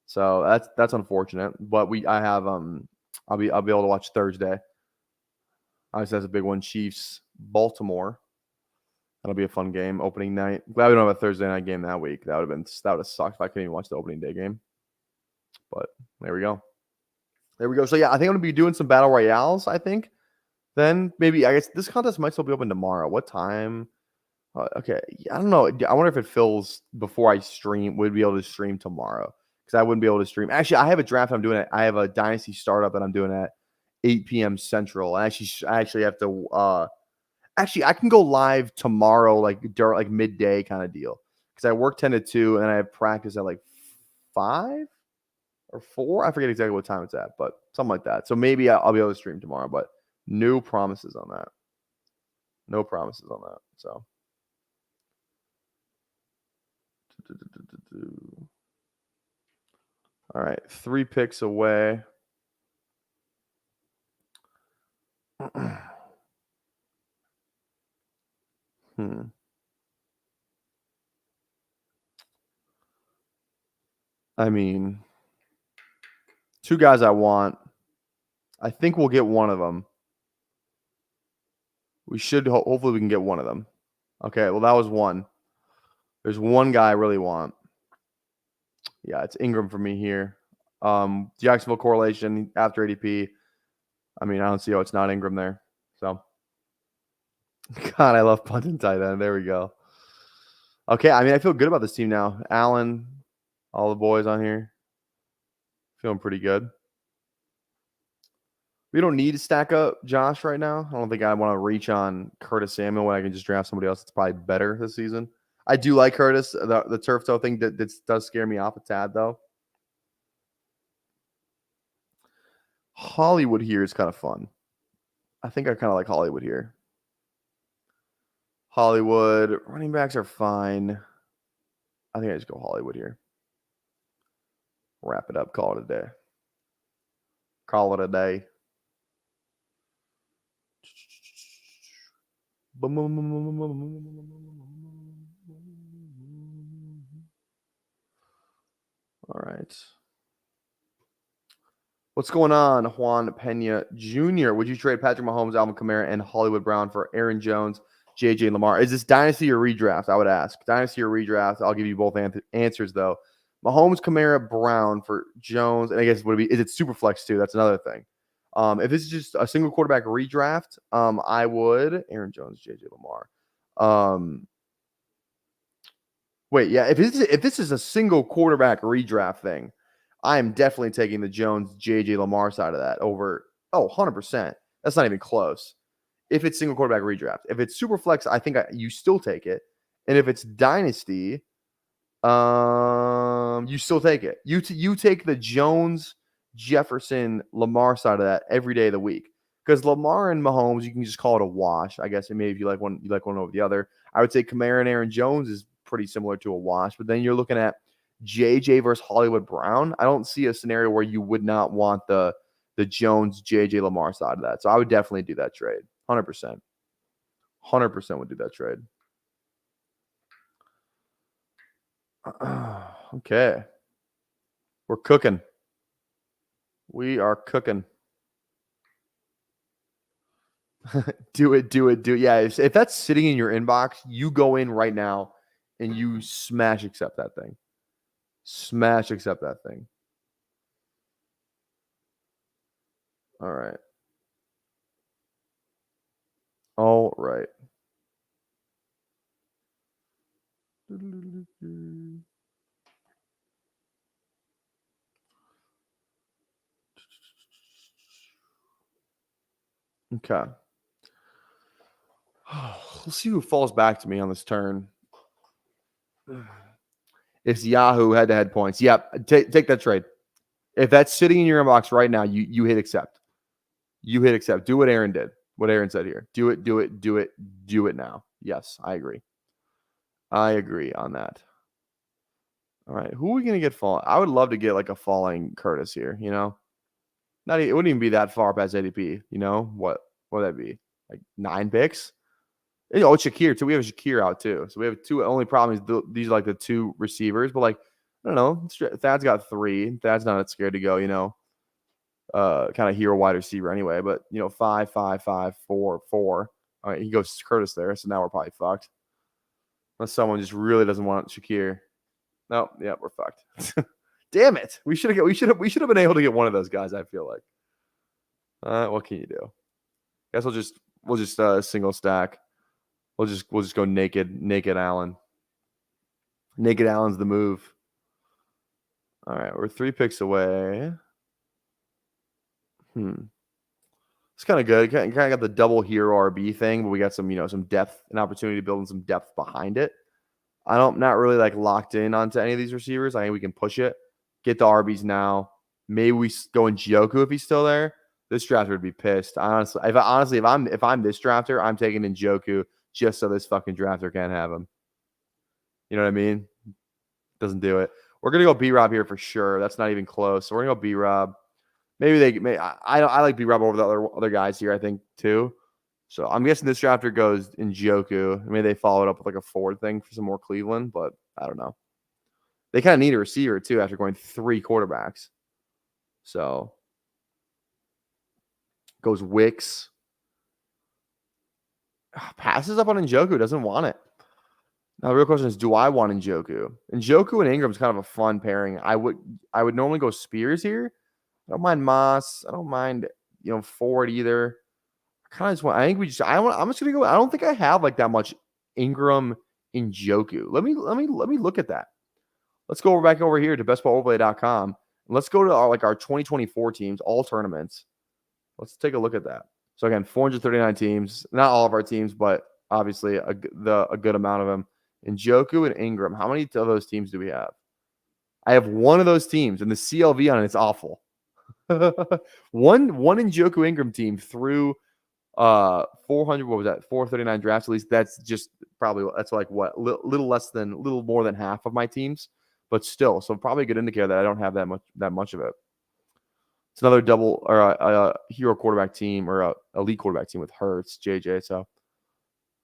So that's unfortunate. But I'll be able to watch Thursday. Obviously, that's a big one. Chiefs, Baltimore. That'll be a fun game. Opening night. Glad we don't have a Thursday night game that week. That would have sucked if I couldn't even watch the opening day game. But there we go. So yeah, I think I'm gonna be doing some battle royales. I think. Then maybe I guess this contest might still be open tomorrow. What time? Okay, I don't know. I wonder if it fills before I stream. Would be able to stream tomorrow because I wouldn't be able to stream. Actually, I have a draft I'm doing. I have a dynasty startup that I'm doing at 8 p.m. Central. I actually have to. Actually, I can go live tomorrow, like midday kind of deal, because I work 10 to 2 and I have practice at like 5 or 4. I forget exactly what time it's at, but something like that. So maybe I'll be able to stream tomorrow, but no promises on that. So. All right, 3 picks away. I mean, 2 guys I want. I think we'll get one of them. We should hopefully we can get one of them. Okay, well that was one. There's one guy I really want. Yeah, it's Ingram for me here. Jacksonville correlation after ADP. I mean, I don't see how it's not Ingram there. So, God, I love punt and tight end. There we go. Okay, I mean, I feel good about this team now. Allen, all the boys on here. Feeling pretty good. We don't need to stack up Josh right now. I don't think I want to reach on Curtis Samuel when I can just draft somebody else that's probably better this season. I do like Curtis. The turf toe thing that does scare me off a tad, though. Hollywood here is kind of fun. I think I kind of like Hollywood here. Hollywood. Running backs are fine. I think I just go Hollywood here. Wrap it up. Call it a day. All right. What's going on, Juan Pena Jr.? Would you trade Patrick Mahomes, Alvin Kamara, and Hollywood Brown for Aaron Jones, JJ Lamar? Is this dynasty or redraft? I would ask. Dynasty or redraft? I'll give you both answers, though. Mahomes, Kamara, Brown for Jones. And I guess is it super flex, too? That's another thing. If this is just a single quarterback redraft, I would Aaron Jones, JJ Lamar. Wait, yeah. If this is a single quarterback redraft thing, I am definitely taking the Jones, JJ Lamar side of that over. 100%. That's not even close. If it's single quarterback redraft, if it's super flex, I think you still take it. And if it's dynasty, you still take it. You take the Jones, Jefferson, Lamar side of that every day of the week. Because Lamar and Mahomes, you can just call it a wash. I guess, and maybe if you like one over the other. I would say Kamara and Aaron Jones is pretty similar to a wash. But then you're looking at JJ versus Hollywood Brown. I don't see a scenario where you would not want the Jones, JJ, Lamar side of that. So I would definitely do that trade. 100%. 100% would do that trade. Okay. We're cooking. We are cooking. Do it. Yeah, if that's sitting in your inbox, you go in right now and you smash accept that thing. Smash accept that thing. All right. All right. Okay. We'll see who falls back to me on this turn. It's Yahoo head-to-head points. Yep. Take that trade. If that's sitting in your inbox right now, you hit accept. You hit accept. Do what Aaron did. What Aaron said here. Do it now. Yes, I agree. I agree on that. All right. Who are we going to get falling? I would love to get like a falling Curtis here, you know? It wouldn't even be that far past ADP, you know? What would that be? Like 9 picks? Oh, Shakir too. We have Shakir out too. So we have two. Only problem is these are like the 2 receivers, but like, I don't know. Thad's got 3. Thad's not scared to go, you know, kind of hero wide receiver anyway. But, you know, 5, 5, 5, 4, 4. All right. He goes Curtis there. So now we're probably fucked. Unless someone just really doesn't want Shakir. No, yeah, we're fucked. Damn it. We should have been able to get one of those guys, I feel like. What can you do? Guess we'll just single stack. We'll just go naked Allen. Naked Allen's the move. All right, we're 3 picks away. It's kind of good. Kind of got the double hero RB thing, but we got some, you know, some depth and opportunity to build in some depth behind it. Not really like locked in onto any of these receivers. I think we can push it. Get the RBs now. Maybe we go in Njoku if he's still there. This drafter would be pissed. Honestly, if I'm this drafter, I'm taking Njoku just so this fucking drafter can't have him. You know what I mean? Doesn't do it. We're gonna go B-Rob here for sure. That's not even close. So we're gonna go B-Rob. I like B-Rob over the other guys here, I think, too. So I'm guessing this drafter goes Njoku. Maybe they followed up with like a forward thing for some more Cleveland, but I don't know. They kind of need a receiver too after going 3 quarterbacks. So goes Wicks. Passes up on Njoku, doesn't want it. Now the real question is, do I want Njoku? Njoku and Ingram's kind of a fun pairing. I would normally go Spears here. I don't mind Moss. I don't mind, you know, Ford either. I'm just gonna go. I don't think I have like that much Ingram Njoku. Let me look at that. Let's go back over here to bestballoverplay.com. And let's go to our 2024 teams, all tournaments. Let's take a look at that. So again, 439 teams, not all of our teams, but obviously a good amount of them. Njoku and Ingram. How many of those teams do we have? I have one of those teams, and the CLV on it is awful. one Njoku Ingram team through 400. What was that? 439 drafts. At least that's just probably like what little more than half of my teams, but still, so probably a good indicator that I don't have that much of it. It's another double or a hero quarterback team or a elite quarterback team with Hurts, JJ. So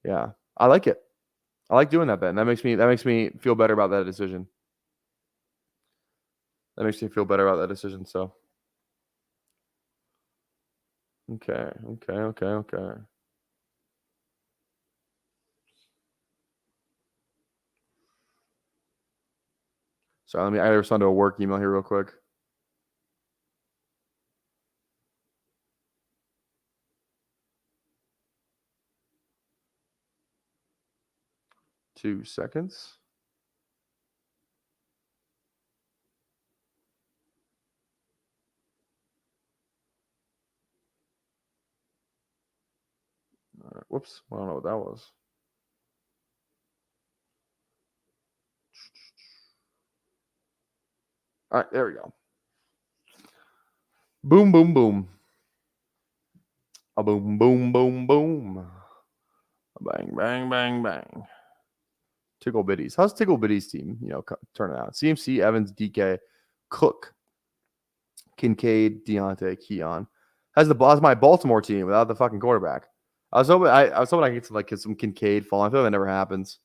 yeah, I like it. I like doing that, Ben. That makes me feel better about that decision. So okay. So I respond to a work email here real quick. Two seconds. All right, whoops. I don't know what that was. All right, there we go. Boom, boom, boom. A boom, boom, boom, boom. A bang, bang, bang, bang. Tickle Bitties. How's Tickle Bitties team, turning out? CMC, Evans, DK, Cook, Kincaid, Deontay, Keon. How's my Baltimore team without the fucking quarterback? I was hoping I could get some Kincaid falling. I feel like that never happens.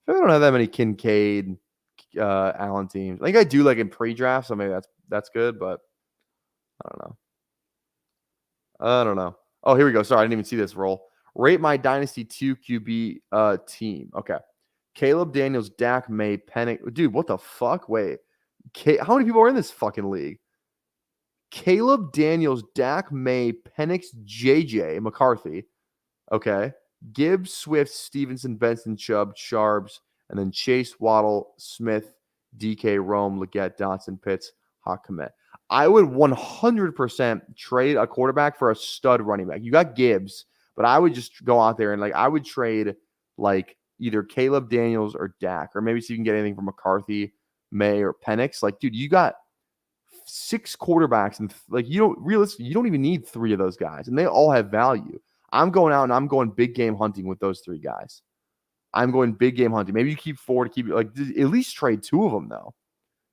I don't have that many Kincaid, Allen teams. I think I do like in pre-draft, so maybe that's good, but I don't know. Oh, here we go. Sorry, I didn't even see this roll. Rate my Dynasty 2 QB team. Okay. Caleb Daniels, Dak May, Penix. Dude, what the fuck? Wait. How many people are in this fucking league? Caleb Daniels, Dak May, Penix, JJ, McCarthy. Okay. Gibbs, Swift, Stevenson, Benson, Chubb, Sharps, and then Chase, Waddle, Smith, DK, Rome, Leggett, Dotson, Pitts, Hakemet. I would 100% trade a quarterback for a stud running back. You got Gibbs, but I would just go out there and I would trade either Caleb Daniels or Dak, or maybe see if you can get anything from McCarthy, May, or Penix. Dude, you got 6 quarterbacks, and you don't even need 3 of those guys, and they all have value. I'm going out and I'm going big game hunting with those 3 guys. I'm going big game hunting. Maybe you keep 4 to keep at least trade 2 of them though.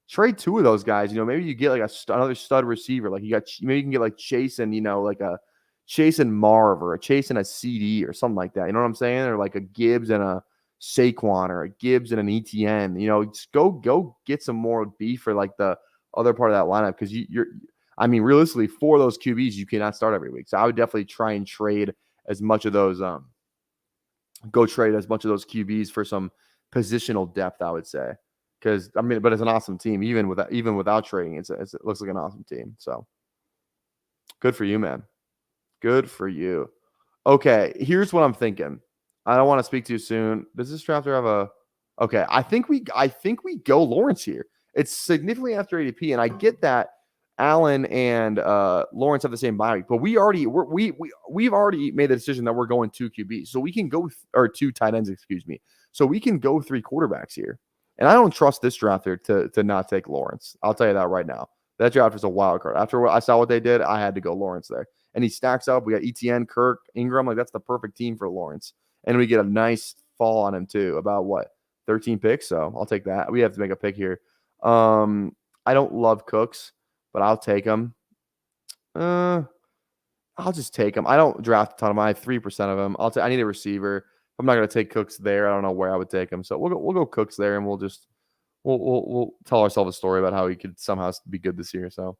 Trade 2 of those guys. Maybe you get another stud receiver. Maybe you can get Chase and a Chase and Marv, or a Chase and a CD or something like that. You know what I'm saying? Or a Gibbs and a Saquon, or a Gibbs and an ETN. Just go get some more beef for the other part of that lineup, because realistically, 4 of those QBs you cannot start every week. So I would definitely try and trade as much of those. Go trade as much of those QBs for some positional depth, I would say. Because but it's an awesome team, even without trading. It looks like an awesome team. So good for you, man. Good for you. Okay, here's what I'm thinking. I don't want to speak too soon. Does this drafter have a? Okay, I think we go Lawrence here. It's significantly after ADP, and I get that Allen and Lawrence have the same bye week, but we've already made the decision that we're going 2 QBs, so we can go or 2 tight ends, excuse me. So we can go 3 quarterbacks here. And I don't trust this drafter to not take Lawrence. I'll tell you that right now. That draft is a wild card. After I saw what they did, I had to go Lawrence there. And he stacks up. We got ETN, Kirk, Ingram. That's the perfect team for Lawrence. And we get a nice fall on him too. About 13 picks. So I'll take that. We have to make a pick here. I don't love Cooks, but I'll take him. I'll just take him. I don't draft a ton of them. I have 3% of them. I need a receiver. I'm not going to take Cooks there. I don't know where I would take him. So we'll go Cooks there, and we'll tell ourselves a story about how he could somehow be good this year. So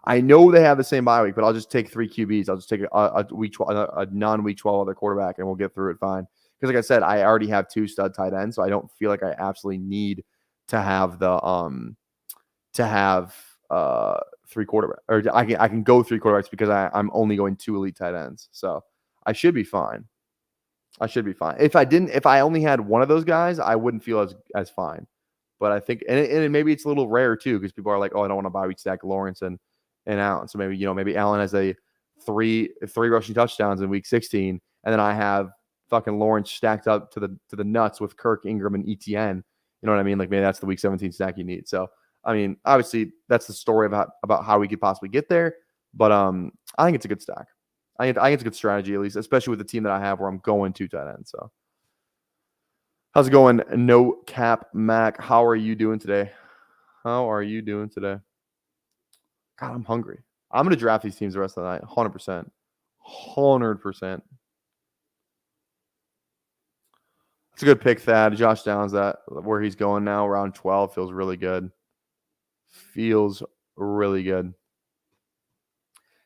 I know they have the same bye week, but I'll just take 3 QBs. I'll just take a non-week 12 other quarterback, and we'll get through it fine. Because like I said, I already have 2 stud tight ends, so I don't feel like I absolutely need to have the 3 quarterbacks, or I can go 3 quarterbacks because I'm only going 2 elite tight ends. So I should be fine. If I only had one of those guys, I wouldn't feel as fine. But I think, and maybe it's a little rare too, because people are like, oh, I don't want to bye week stack Lawrence and Allen. So maybe Allen has a 3 rushing touchdowns in week 16, and then I have fucking Lawrence stacked up to the nuts with Kirk, Ingram, and ETN. You know what I mean? Maybe that's the week 17 stack you need. So obviously that's the story about how we could possibly get there. But I think it's a good stack. I think it's a good strategy, at least, especially with the team that I have where I'm going 2 tight ends. So, how's it going? No Cap Mac. How are you doing today? God, I'm hungry. I'm going to draft these teams the rest of the night. 100%. 100%. It's a good pick, Thad. Josh Downs, where he's going now, round 12, feels really good.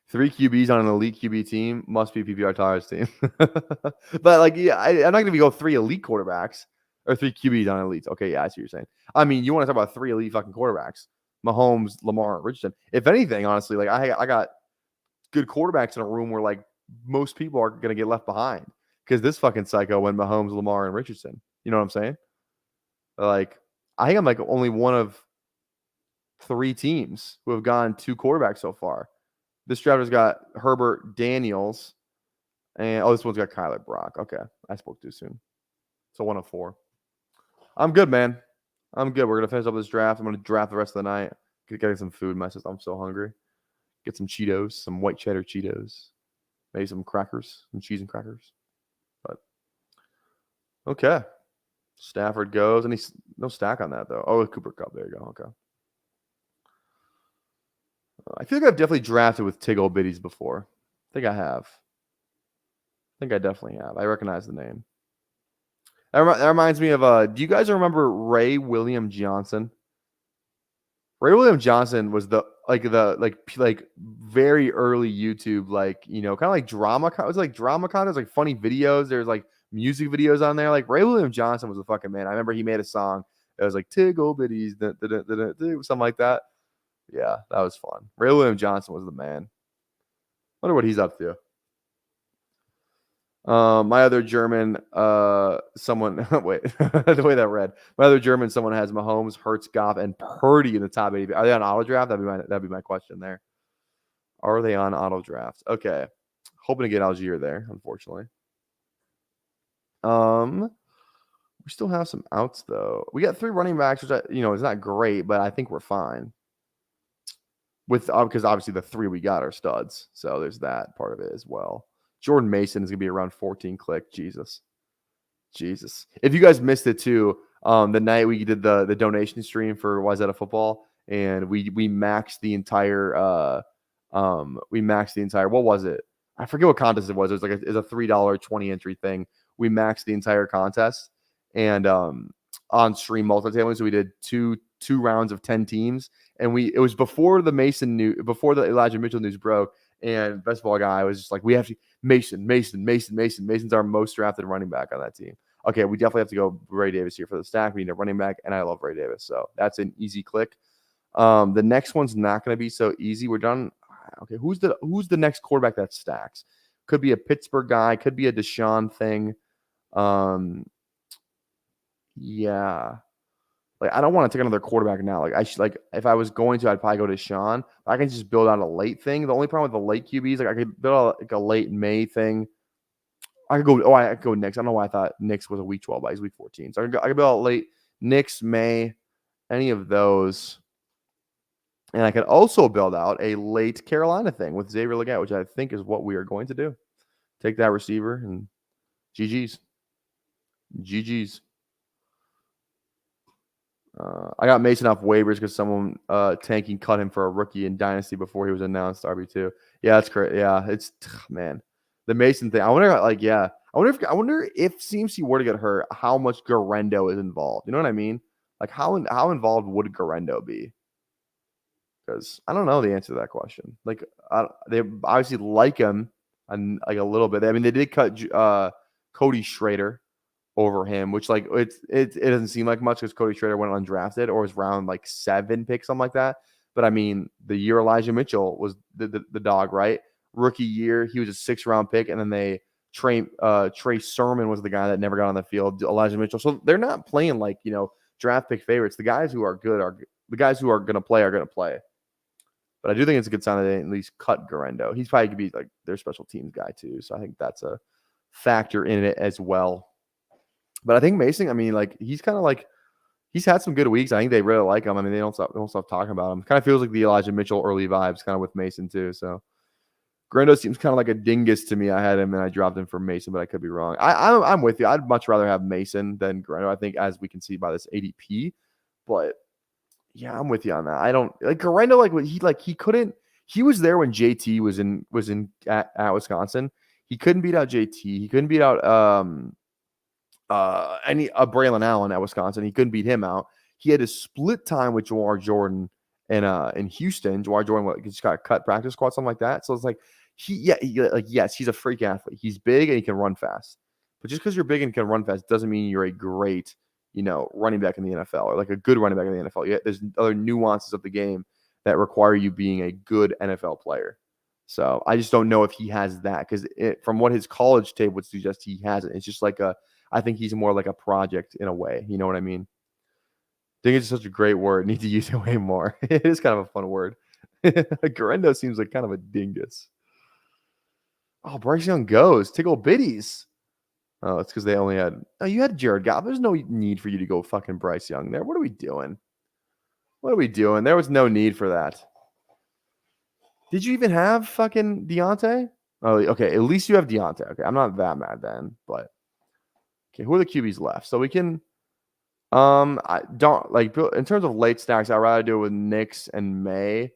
3 QBs on an elite QB team must be PPR Tyler's team. But I'm not going to go 3 elite quarterbacks or 3 QBs on elite. Okay, yeah, I see what you're saying. You want to talk about 3 elite fucking quarterbacks: Mahomes, Lamar, Richardson. If anything, honestly, I got good quarterbacks in a room where most people are going to get left behind because this fucking psycho went Mahomes, Lamar, and Richardson. You know what I'm saying? I think I'm only one of 3 teams who have gone 2 quarterbacks so far. This drafter's got Herbert, Daniels, and this one's got Kyler, Brock. Okay, I spoke too soon. So 1 of 4. I'm good, man. I'm good. We're gonna finish up this draft. I'm gonna draft the rest of the night. Get some food in my system. I'm so hungry. Get some Cheetos, some white cheddar Cheetos, maybe some crackers, some cheese and crackers. But okay, Stafford goes, and he's no stack on that though. Oh, Cooper Kupp. There you go. Okay. I feel like I've definitely drafted with Tig Old Biddies before. I think I have. I think I definitely have. I recognize the name. That reminds me of do you guys remember Ray William Johnson? Ray William Johnson was the very early YouTube, kind of like drama. It was like drama content, like funny videos. There's like music videos on there. Like Ray William Johnson was a fucking man. I remember he made a song that was like Tiggle Bitties, something like that. Yeah, that was fun. Ray William Johnson was the man. Wonder what he's up to. My other German, someone wait, the way that read. My other German, someone has Mahomes, Hurts, Goff, and Purdy in the top 80. Are they on auto draft? That'd be my question there. Are they on auto draft? Okay, hoping to get Algier there. Unfortunately, we still have some outs though. We got 3 running backs, which is not great, but I think we're fine. With because obviously the 3 we got are studs, so there's that part of it as well. Jordan Mason is going to be around 14 click. Jesus. If you guys missed it too, the night we did the donation stream for Wayzata Football, and we maxed the entire what was it? I forget what contest it was. It was like it's a $3 20 entry thing. We maxed the entire contest, and on stream multi-tailing, so we did two rounds of 10 teams, and it was before the the Elijah Mitchell news broke. And best ball guy was just like, we have to Mason. Mason's our most drafted running back on that team. Okay, we definitely have to go Ray Davis here for the stack. We need a running back, and I love Ray Davis, so that's an easy click. The next one's not going to be so easy. We're done. Okay, who's the next quarterback that stacks? Could be a Pittsburgh guy. Could be a Deshaun thing. Yeah. Like, I don't want to take another quarterback now. Like, if I was going to, I'd probably go to Sean. I can just build out a late thing. The only problem with the late QBs, I could build out like a late May thing. I could go Knicks. I don't know why I thought Knicks was a week 12, but he's week 14. So I could build out late Knicks, May, any of those. And I could also build out a late Carolina thing with Xavier Legette, which I think is what we are going to do. Take that receiver and GG's. I got Mason off waivers because someone tanking cut him for a rookie in Dynasty before he was announced RB2. Yeah, that's correct. Yeah, it's man, the Mason thing. I wonder if CMC were to get hurt, how much Garendo is involved. You know what I mean? Like how involved would Garendo be? Because I don't know the answer to that question. Like they obviously like him and like a little bit. I mean, they did cut Cody Schrader over him, which like it doesn't seem like much because Cody Schrader went undrafted or was round like 7 pick, something like that. But I mean, the year Elijah Mitchell was the dog, right? Rookie year, he was a 6th round pick, and then Trey Sermon was the guy that never got on the field. Elijah Mitchell, so they're not playing like draft pick favorites. The guys who are good are the guys who are going to play are going to play. But I do think it's a good sign that they at least cut Garendo. He's probably going to be like their special teams guy too, so I think that's a factor in it as well. But I think Mason, I mean, like he's kind of like he's had some good weeks. I think they really like him. I mean, they don't stop talking about him. Kind of feels like the Elijah Mitchell early vibes, kind of with Mason too. So Garendo seems kind of like a dingus to me. I had him and I dropped him for Mason, but I could be wrong. I'm with you. I'd much rather have Mason than Garendo. I think as we can see by this ADP, but yeah, I'm with you on that. I don't like Garendo. He couldn't. He was there when JT was in at Wisconsin. He couldn't beat out JT. He couldn't beat out Braylon Allen at Wisconsin. He couldn't beat him out. He had to split time with Jawar Jordan in Houston. Jawar Jordan just got cut practice squad, something like that. So it's like yes, he's a freak athlete. He's big and he can run fast. But just because you're big and can run fast doesn't mean you're a great, running back in the NFL or like a good running back in the NFL. Yeah, there's other nuances of the game that require you being a good NFL player. So I just don't know if he has that because from what his college tape would suggest, he hasn't. It's just like I think he's more like a project in a way. You know what I mean? I think it's such a great word. Need to use it way more. It is kind of a fun word. Garendo seems like kind of a dingus. Oh, Bryce Young goes. Tickle Bitties. Oh, it's because they only had. Oh, you had Jared Goff. There's no need for you to go fucking Bryce Young there. What are we doing? What are we doing? There was no need for that. Did you even have fucking Deontay? Oh, okay. At least you have Deontay. Okay, I'm not that mad then. But okay, who are the QBs left? So we can. I don't like in terms of late stacks. I'd rather do it with Nix and May.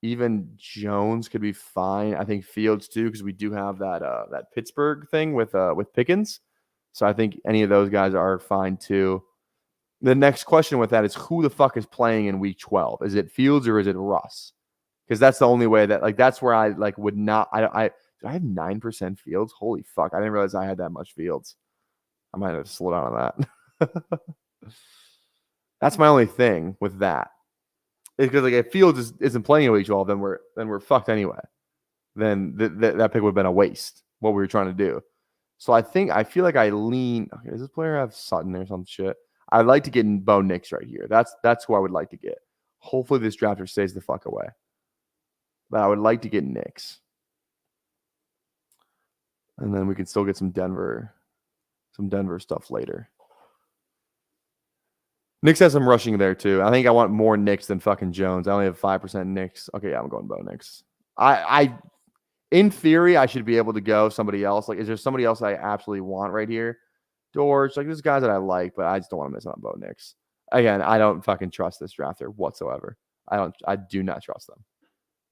Even Jones could be fine. I think Fields too, because we do have that Pittsburgh thing with Pickens. So I think any of those guys are fine too. The next question with that is who the fuck is playing in week 12? Is it Fields or is it Russ? Because that's the only way that that's where I would not I do I have 9% Fields? Holy fuck. I didn't realize I had that much Fields. I might have to slow down on that. That's my only thing with that. Because if Fields isn't playing in week 12, then we're fucked anyway. Then that pick would have been a waste. What we were trying to do. So I feel like I lean. Okay, does this player have Sutton or some shit? I'd like to get Bo Nix right here. That's who I would like to get. Hopefully this drafter stays the fuck away. But I would like to get Nix. And then we can still get some Denver stuff later. Nix has some rushing there too. I think I want more Nix than fucking Jones. I only have 5% Nix. Okay, yeah, I'm going Bo Nix. I in theory, I should be able to go somebody else. Like, is there somebody else I absolutely want right here? George, like there's guys that I like, but I just don't want to miss on Bo Nix. Again, I don't fucking trust this drafter whatsoever. I do not trust them.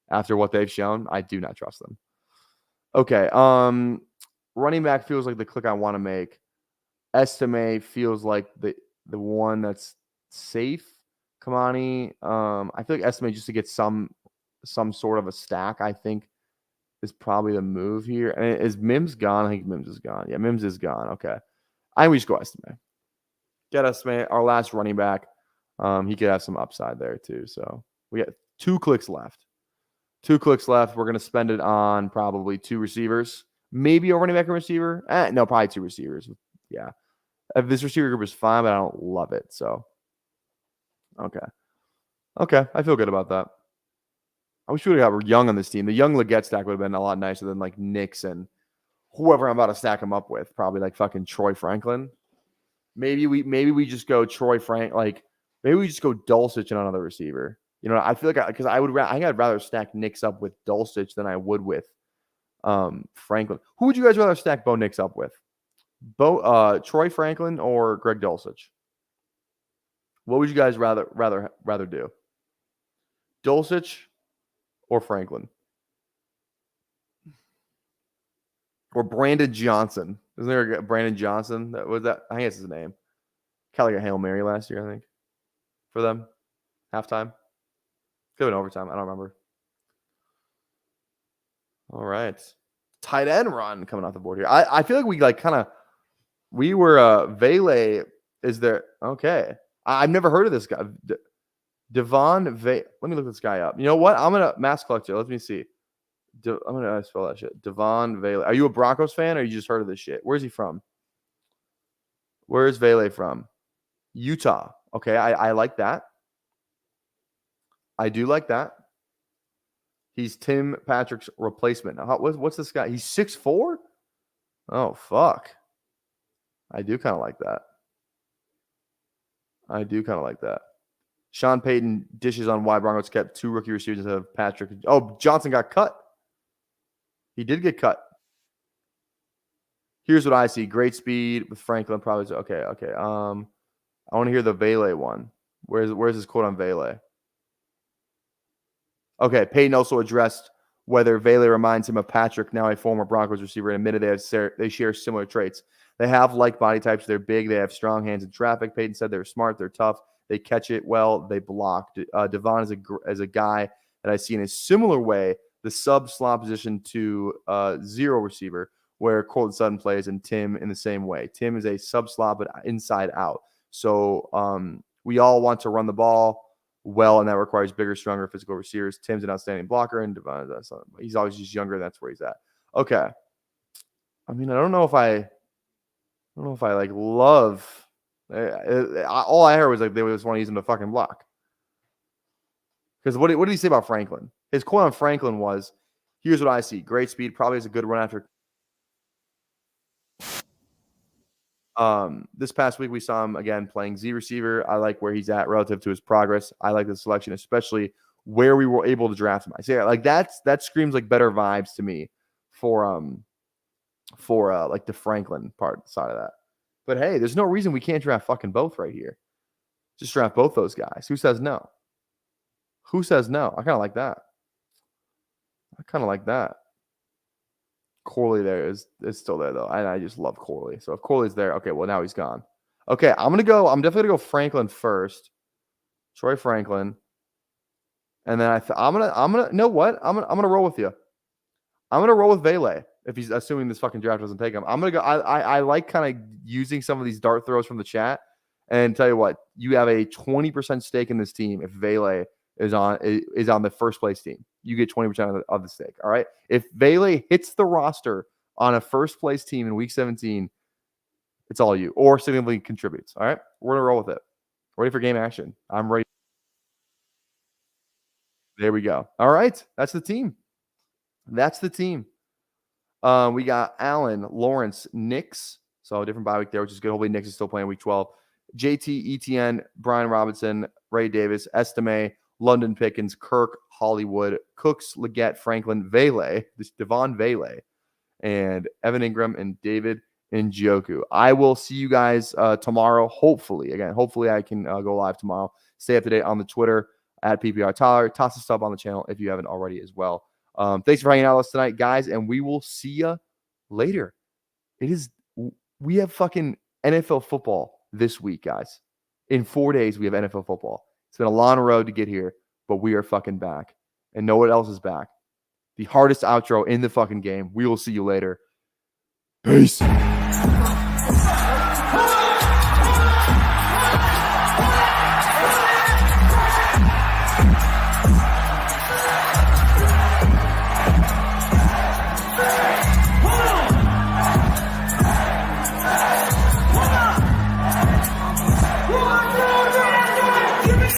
After what they've shown, I do not trust them. Okay. Running back feels like the click I want to make. Estime feels like the one that's safe. Kamani. I feel like Estime just to get some sort of a stack, I think is probably the move here. And is Mims gone? I think Mims is gone. Yeah, Mims is gone. Okay. I think we just go Estime. Get Estime, our last running back. He could have some upside there too. So we got 2 clicks left. 2 clicks left. We're going to spend it on probably 2 receivers. Maybe a running back and receiver. No, probably 2 receivers. Yeah. This receiver group is fine, but I don't love it. So, okay. I feel good about that. I wish we would have got Young on this team. The Young Leggett stack would have been a lot nicer than like Nix and whoever I'm about to stack him up with. Probably like fucking Troy Franklin. Maybe we just go Troy Frank. Like maybe we just go Dulcich and another receiver. You know, I feel like because I think I'd rather stack Nix up with Dulcich than I would with Franklin. Who would you guys rather stack Bo Nix up with? Troy Franklin or Greg Dulcich? What would you guys rather do? Dulcich or Franklin? Or Brandon Johnson? Isn't there a Brandon Johnson? That was that. I think that's his name. Kind of like a Hail Mary last year, I think, for them. Halftime. Could have been overtime. I don't remember. All right. Tight end run coming off the board here. I feel like we we were Vele is there. Okay. I've never heard of this guy. Devon Vele. Let me look this guy up. You know what? I'm going to mass collector. Let me see. I'm going to spell that shit. Devon Vele. Are you a Broncos fan or you just heard of this shit? Where's he from? Where is Vele from? Utah. Okay. I like that. I do like that. He's Tim Patrick's replacement. What's this guy? He's 6'4"? Oh, fuck. I do kind of like that. Sean Payton dishes on why Broncos kept 2 rookie receivers instead of Patrick. Oh, Johnson got cut. He did get cut. Here's what I see. Great speed with Franklin. Probably. Okay. I want to hear the Vele one. Where's his quote on Vele? Okay, Payton also addressed whether Vele reminds him of Patrick, now a former Broncos receiver, and admitted they share similar traits. They have like body types. They're big. They have strong hands in traffic. Payton said they're smart. They're tough. They catch it well. They block. Devon is a guy that I see in a similar way, the sub-slot position to zero receiver, where Cortland Sutton plays, and Tim in the same way. Tim is a sub-slot, but inside out. So we all want to run the ball well, and that requires bigger, stronger physical receivers. Tim's an outstanding blocker, and Devon, he's always just younger. That's where he's at. Okay. I mean, I don't know if I like love. All I heard was like they just want to use him to fucking block. Because what did he say about Franklin? His quote on Franklin was, "Here's what I see: great speed, probably has a good run after." This past week we saw him again playing Z receiver. I like where he's at relative to his progress. I like the selection, especially where we were able to draft him. I say like that screams like better vibes to me for like the Franklin side of that. But hey, there's no reason we can't draft fucking both right here. Just draft both those guys. Who says no? Who says no? I kind of like that. Corley there is still there though. I just love Corley. So if Corley's there, okay, well now he's gone. Okay, I'm definitely gonna go Franklin first. Troy Franklin. And then I'm gonna know what? I'm gonna roll with you. I'm gonna roll with Vele if he's assuming this fucking draft doesn't take him. I'm gonna go. I like kind of using some of these dart throws from the chat. And tell you what, you have a 20% stake in this team if Vele is on the first place team. You get 20% of the stake. All right. If Vele hits the roster on a first place team in week 17, it's all you, or significantly contributes. All right. We're gonna roll with it. Ready for game action. I'm ready. There we go. All right. That's the team. We got Allen, Lawrence, Nix. So a different bye week there, which is good. Hopefully Nix is still playing week 12. JT, ETN, Brian Robinson, Ray Davis, Estime, London Pickens, Kirk, Hollywood, Cooks, Leggett, Franklin, Vele, this Devon Vele, and Evan Ingram and David Njoku. I will see you guys tomorrow. Hopefully I can go live tomorrow. Stay up to date on the Twitter at PPR Tyler. Toss a sub on the channel if you haven't already as well. Thanks for hanging out with us tonight, guys, and we will see you later. We have fucking NFL football this week, guys. In 4 days, we have NFL football. It's been a long road to get here, but we are fucking back. And know what else is back? The hardest outro in the fucking game. We will see you later. Peace.